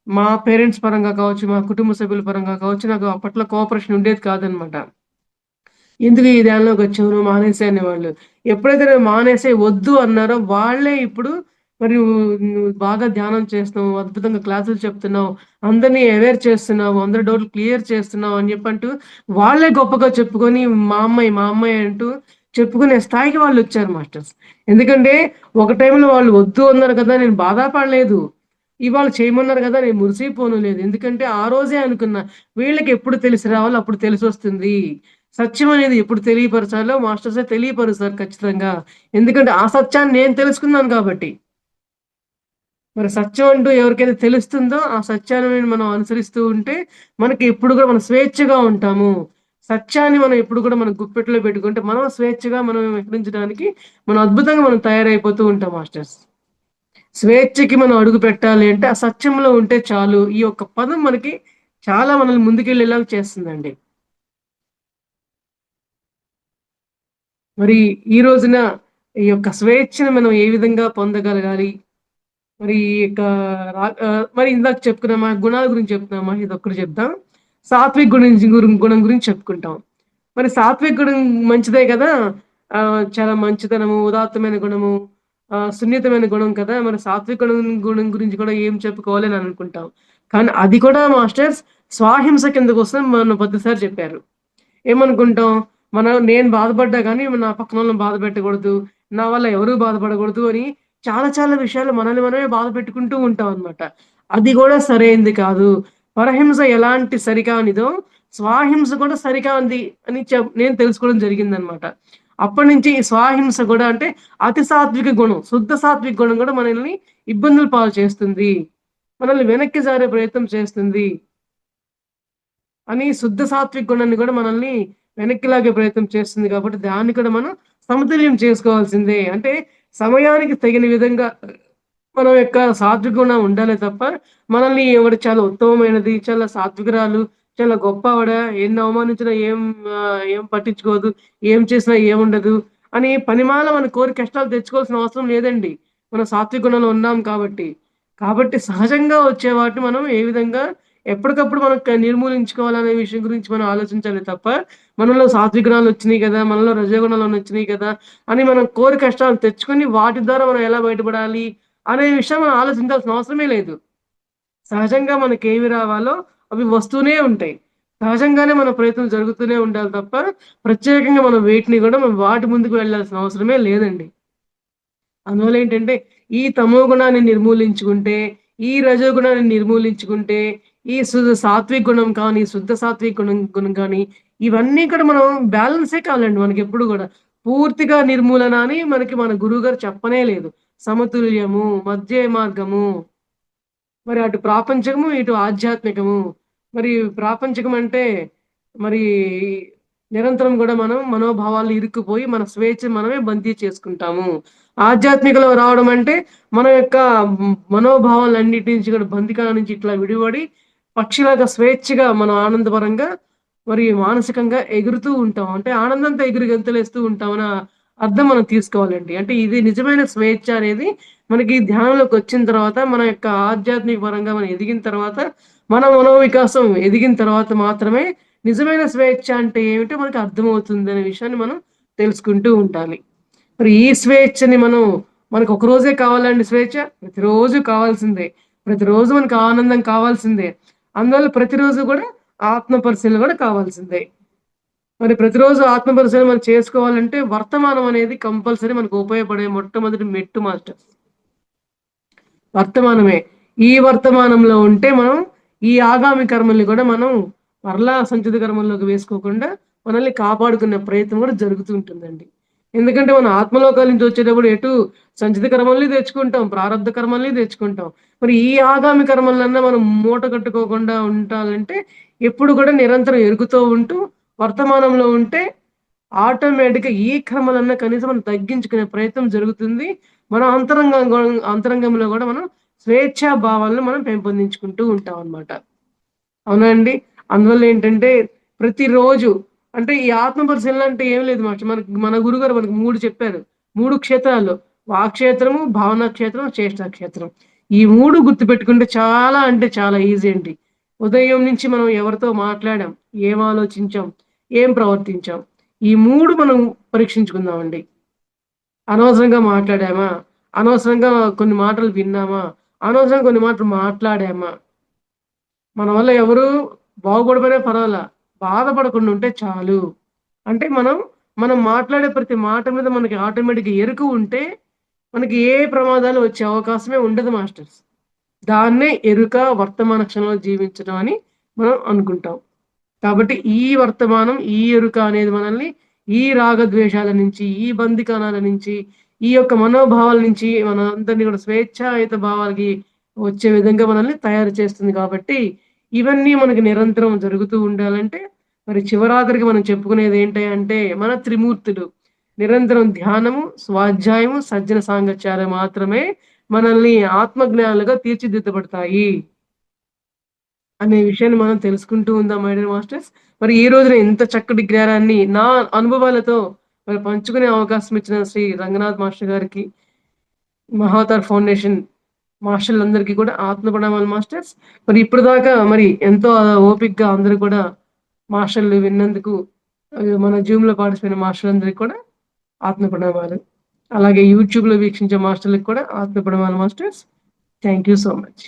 మా పేరెంట్స్ పరంగా కావచ్చు, మా కుటుంబ సభ్యుల పరంగా కావచ్చు, నాకు అప్పట్లో కోఆపరేషన్ ఉండేది కాదనమాట. ఎందుకు ఈ ధ్యానంలోకొచ్చావు? నువ్వు మానేసేయి అనేవాళ్ళు. ఎప్పుడైతే నేను మానేసేయి వద్దు అన్నారో వాళ్ళే ఇప్పుడు మరి నువ్వు బాగా ధ్యానం చేస్తున్నావు, అద్భుతంగా క్లాసులు చెప్తున్నావు, అందరిని అవేర్ చేస్తున్నావు, అందరి డౌట్లు క్లియర్ చేస్తున్నావు అని చెప్పంటూ వాళ్ళే గొప్పగా చెప్పుకొని మా అమ్మాయి అంటూ చెప్పుకునే స్థాయికి వాళ్ళొచ్చారు మాస్టర్స్. ఎందుకంటే ఒక టైంలో వాళ్ళు వద్దు అన్నారు కదా! నేను బాధపడలేదు. ఇవాళ చేయమన్నారు కదా! నేను మురిసిపోను లేదు. ఎందుకంటే ఆ రోజే అనుకున్నా వీళ్ళకి ఎప్పుడు తెలిసి రావాలో అప్పుడు తెలిసొస్తుంది. సత్యం అనేది ఎప్పుడు తెలియపరచాలో మాస్టర్సే తెలియపరుస్తారు ఖచ్చితంగా. ఎందుకంటే ఆ సత్యాన్ని నేను తెలుసుకున్నాను కాబట్టి. మరి సత్యం అంటూ ఎవరికైతే తెలుస్తుందో, ఆ సత్యాన్ని మనం అనుసరిస్తూ ఉంటే, మనకి ఎప్పుడు గూడా మనం స్వేచ్ఛగా ఉంటాము. సత్యాన్ని మనం ఎప్పుడు కూడా మన గుప్పెట్లో పెట్టుకుంటే, మనం స్వేచ్ఛగా మనం విహరించడానికి మనం అద్భుతంగా మనం తయారైపోతూ ఉంటాం మాస్టర్స్. స్వేచ్ఛకి మనం అడుగు పెట్టాలి అంటే, ఆ సత్యంలో ఉంటే చాలు. ఈ యొక్క పదం మనకి చాలా మనల్ని ముందుకెళ్ళేలాగా చేస్తుందండి. మరి ఈ రోజున ఈ యొక్క స్వేచ్ఛను మనం ఏ విధంగా పొందగలగాలి? మరి ఇక మరి ఇందాక చెప్పుకున్నామా, గుణాల గురించి చెప్తున్నామా, ఇదొక్కటి చెప్దాం. సాత్విక్ గుణం గురించి చెప్పుకుంటాం. మరి సాత్విక్ గుణం మంచిదే గదా! చాలా మంచితనము, ఉదాత్తమైన గుణము, సున్నితమైన గుణం కదా! మరి సాత్విక్ గుణం గురించి కూడా ఏం చెప్పుకోవాలి అని అనుకుంటాం. కానీ అది కూడా మాస్టర్స్ స్వహింస కిందకొస్తుందని మొన్న ప్రతిసారి చెప్పారు. ఏమనుకుంటాం, నేను బాధపడ్డా గానీ నా పక్కనోళ్ళని బాధ పెట్టకూడదు. నా వల్ల ఎవరు బాధపడకూడదు అని చాలా చాలా విషయాలు మనల్ని మనమే బాధ పెట్టుకుంటూ ఉంటామనమాట. అది గూడా సరైంది కాదు. పరహింస ఎలాంటి సరికానిదో, స్వహింస కూడా సరికానిది అని నేను తెలుసుకోవడం జరిగిందనమాట. అప్పటినుంచి ఈ స్వహింస గూడా అంటే అతి సాత్విక గుణం, శుద్ధ సాత్విక గుణం గూడా మనల్ని ఇబ్బందుల పాలు చేస్తుంది. మనల్ని వెనక్కి జారే ప్రయత్నం చేస్తుంది. అని శుద్ధ సాత్విక గుణాన్ని గూడా మనల్ని వెనక్కి లాగే ప్రయత్నం చేస్తుంది కాబట్టి, దాన్ని కూడా మనం సమతుల్యం చేసుకోవాల్సిందే. అంటే సమయానికి తగిన విధంగా మనం యొక్క సాత్విక గుణం ఉండాలే తప్ప, మనల్ని ఈవిడ చాలా ఉత్తమమైనది, చాలా సాత్వికురాలు, చాలా గొప్పావిడ, ఎన్ని అవమానించినా ఏం పట్టించుకోదు, ఏం చేసినా ఏముండదు అని పనిమాల మన కోరి కష్టాలు తెచ్చుకోవాల్సిన అవసరం లేదండి. మనం సాత్విక గుణంలో ఉన్నాం కాబట్టి. కాబట్టి సహజంగా వచ్చే వాటిని మనం ఏ విధంగా ఎప్పటికప్పుడు మనం నిర్మూలించుకోవాలనే విషయం గురించి మనం ఆలోచించాలి తప్ప, మనలో సాత్విక గుణాలొచ్చినియి గదా! మనలో రజోగుణాలొచ్చినియి గదా! అని మనం కోరి కష్టాలు తెచ్చుకొని వాటి ద్వారా మనం ఎలా బయటపడాలి అనే విషయం మనం ఆలోచించాల్సిన అవసరమే లేదు. సహజంగా మనకేమి రావాలో అవి వస్తూనే ఉంటాయి. సహజంగానే మన ప్రయత్నం జరుగుతూనే ఉండాలి తప్ప, ప్రత్యేకంగా మనం వేటిని గూడా మనం వాటి ముందుకు వెళ్ళాల్సిన అవసరమే లేదండి. అందువల్లేంటంటే, ఈ తమో గుణాన్ని నిర్మూలించుకుంటే, ఈ రజో గుణాన్ని నిర్మూలించుకుంటే, ఈ సాత్విక గుణం కానీ, శుద్ధ సాత్విక గుణం గుణం కానీ, ఇవన్నీ కూడా మనం బ్యాలెన్సే కావాలండి మనకెప్పుడు గూడా. పూర్తిగా నిర్మూలన అని మనకి మన గురువుగారు చెప్పనే లేదు. సమతుల్యము, మధ్య మార్గము, మరి అటు ప్రాపంచికము, ఇటు ఆధ్యాత్మికము. మరి ప్రాపంచికం అంటే, మరి నిరంతరం గూడా మనం మనోభావాల్లో ఇరుక్కుపోయి, మన స్వేచ్ఛ మనమే బందీ చేసుకుంటాము. ఆధ్యాత్మికలో రావడం అంటే, మన యొక్క మనోభావాలన్నిటి నుంచి కూడా బందికాల నుంచి ఇట్లా విడివడి, పక్షిలాగా స్వేచ్ఛగా మనం ఆనందపరంగా, మరి మానసికంగా ఎగురుతూ ఉంటాం. అంటే ఆనందంతో ఎగిరి గంతులేస్తూ ఉంటామని అర్థం మనం తీసుకోవాలండి. అంటే ఇది నిజమైన స్వేచ్ఛ అనేది మనకి ధ్యానంలోకొచ్చిన తర్వాత, మన యొక్క ఆధ్యాత్మిక పరంగా మనం ఎదిగిన తర్వాత, మన మనోవికాసం ఎదిగిన తర్వాత మాత్రమే నిజమైన స్వేచ్ఛ అంటే ఏమిటో మనకు అర్థమవుతుందనే విషయాన్ని మనం తెలుసుకుంటూ ఉండాలి. మరి ఈ స్వేచ్ఛని మనకు ఒక రోజే కావాలండి స్వేచ్ఛ? ప్రతిరోజు కావాల్సిందే. ప్రతిరోజు మనకు ఆనందం కావాల్సిందే. అందువల్ల ప్రతిరోజు గూడా ఆత్మ పరిశీలన గూడా కావాల్సిందే. మరి ప్రతిరోజు ఆత్మ పరిశీలన మనం చేసుకోవాలంటే వర్తమానం అనేది కంపల్సరీ మనకు ఉపయోగపడే మొట్టమొదటి మెట్టు మాస్టర్. వర్తమానమే. ఈ వర్తమానంలో ఉంటే మనం ఈ ఆగామి కర్మల్ని గూడా మనం మరలా సంచిత కర్మల్లోకి వేసుకోకుండా మనల్ని కాపాడుకునే ప్రయత్నం గూడా జరుగుతూ ఉంటుందండి. ఎందుకంటే మనం ఆత్మలోకాల నుంచి వచ్చేటప్పుడు ఎటు సంచిత కర్మల్ని తెచ్చుకుంటాం, ప్రారబ్ధ కర్మల్ని తెచ్చుకుంటాం. మరి ఈ ఆగామి కర్మలన్నా మనం మూట కట్టుకోకుండా ఉండాలంటే ఎప్పుడు కూడా నిరంతరం ఎరుగుతూ ఉంటూ వర్తమానంలో ఉంటే ఆటోమేటిక్‌గా ఈ కర్మలన్నా కనీసం మనం తగ్గించుకునే ప్రయత్నం జరుగుతుంది. మన అంతరంగంలో గూడా మనం స్వేచ్ఛా భావాలను మనం పెంపొందించుకుంటూ ఉంటామనమాట. అవునా అండి? అందువల్లేంటంటే ప్రతిరోజు అంటే ఈ ఆత్మ పరిశీలన అంటే ఏం లేదు మాస్టర్. మన గురువుగారు మనకు 3 చెప్పారు. 3 క్షేత్రాల్లో వాక్‌క్షేత్రము, భావనా క్షేత్రం, చేష్టా క్షేత్రం. ఈ 3 గుర్తుపెట్టుకుంటే చాలా అంటే చాలా ఈజీ అండి. ఉదయం నుంచి మనం ఎవరితో మాట్లాడాం, ఏం ఆలోచించాం, ఏం ప్రవర్తించాం. ఈ 3 మనం పరీక్షించుకుందామండి. అనవసరంగా మాట్లాడామా? అనవసరంగా కొన్ని మాటలు విన్నామా? అనవసరంగా కొన్ని మాటలు మాట్లాడామా? మన వల్ల ఎవరు బాగుపడిపోయినా పర్వాలా. బాధపడకుండా ఉంటే చాలు. అంటే మనం మాట్లాడే ప్రతి మాట మీద మనకి ఆటోమేటిక్‌గా ఎరుక ఉంటే, మనకి ఏ ప్రమాదాలు వచ్చే అవకాశమే ఉండదు మాస్టర్స్. దాన్నే ఎరుక, వర్తమాన క్షణంలో జీవించడం అని మనం అనుకుంటాం. కాబట్టి ఈ వర్తమానం, ఈ ఎరుక అనేది మనల్ని ఈ రాగద్వేషాల నుంచి, ఈ బందికానాల నుంచి, ఈ యొక్క మనోభావాల నుంచి మనందరిని కూడా స్వేచ్ఛాయుత భావాలకి వచ్చే విధంగా మనల్ని తయారు చేస్తుంది కాబట్టి, ఇవన్నీ మనకి నిరంతరం జరుగుతూ ఉండాలంటే, మరి చివరాఖరికి మనం చెప్పుకునేది ఏంటి అంటే, మన త్రిమూర్తులు. నిరంతరం ధ్యానము, స్వాధ్యాయము, సజ్జన సాంగత్యాలు మాత్రమే మనల్ని ఆత్మజ్ఞానులుగా తీర్చిదిద్దబడతాయి. అనే విషయాన్ని మనం తెలుసుకుంటూ ఉందాం మై డియర్ మాస్టర్స్. మరి ఈ రోజున ఇంత చక్కటి జ్ఞానాన్ని నా అనుభవాలతో మరి పంచుకునే అవకాశం ఇచ్చిన శ్రీ రంగనాథ్ మాస్టర్ గారికి, మహావతార్ ఫౌండేషన్ మాస్టర్లందరికీ కూడా ఆత్మ ప్రణామాలు మాస్టర్స్. మరి ఇప్పటిదాకా మరి ఎంతో ఓపికగా అందరూ కూడా మాస్టర్లు విన్నందుకు మన జూమ్‌లో పార్టిసిపేట్ అయిన మాస్టర్లందరికీ కూడా ఆత్మ ప్రణామాలు. అలాగే యూట్యూబ్‌లో వీక్షించే మాస్టర్‌లకి కూడా ఆత్మ ప్రణామాలు masters. Thank you so much.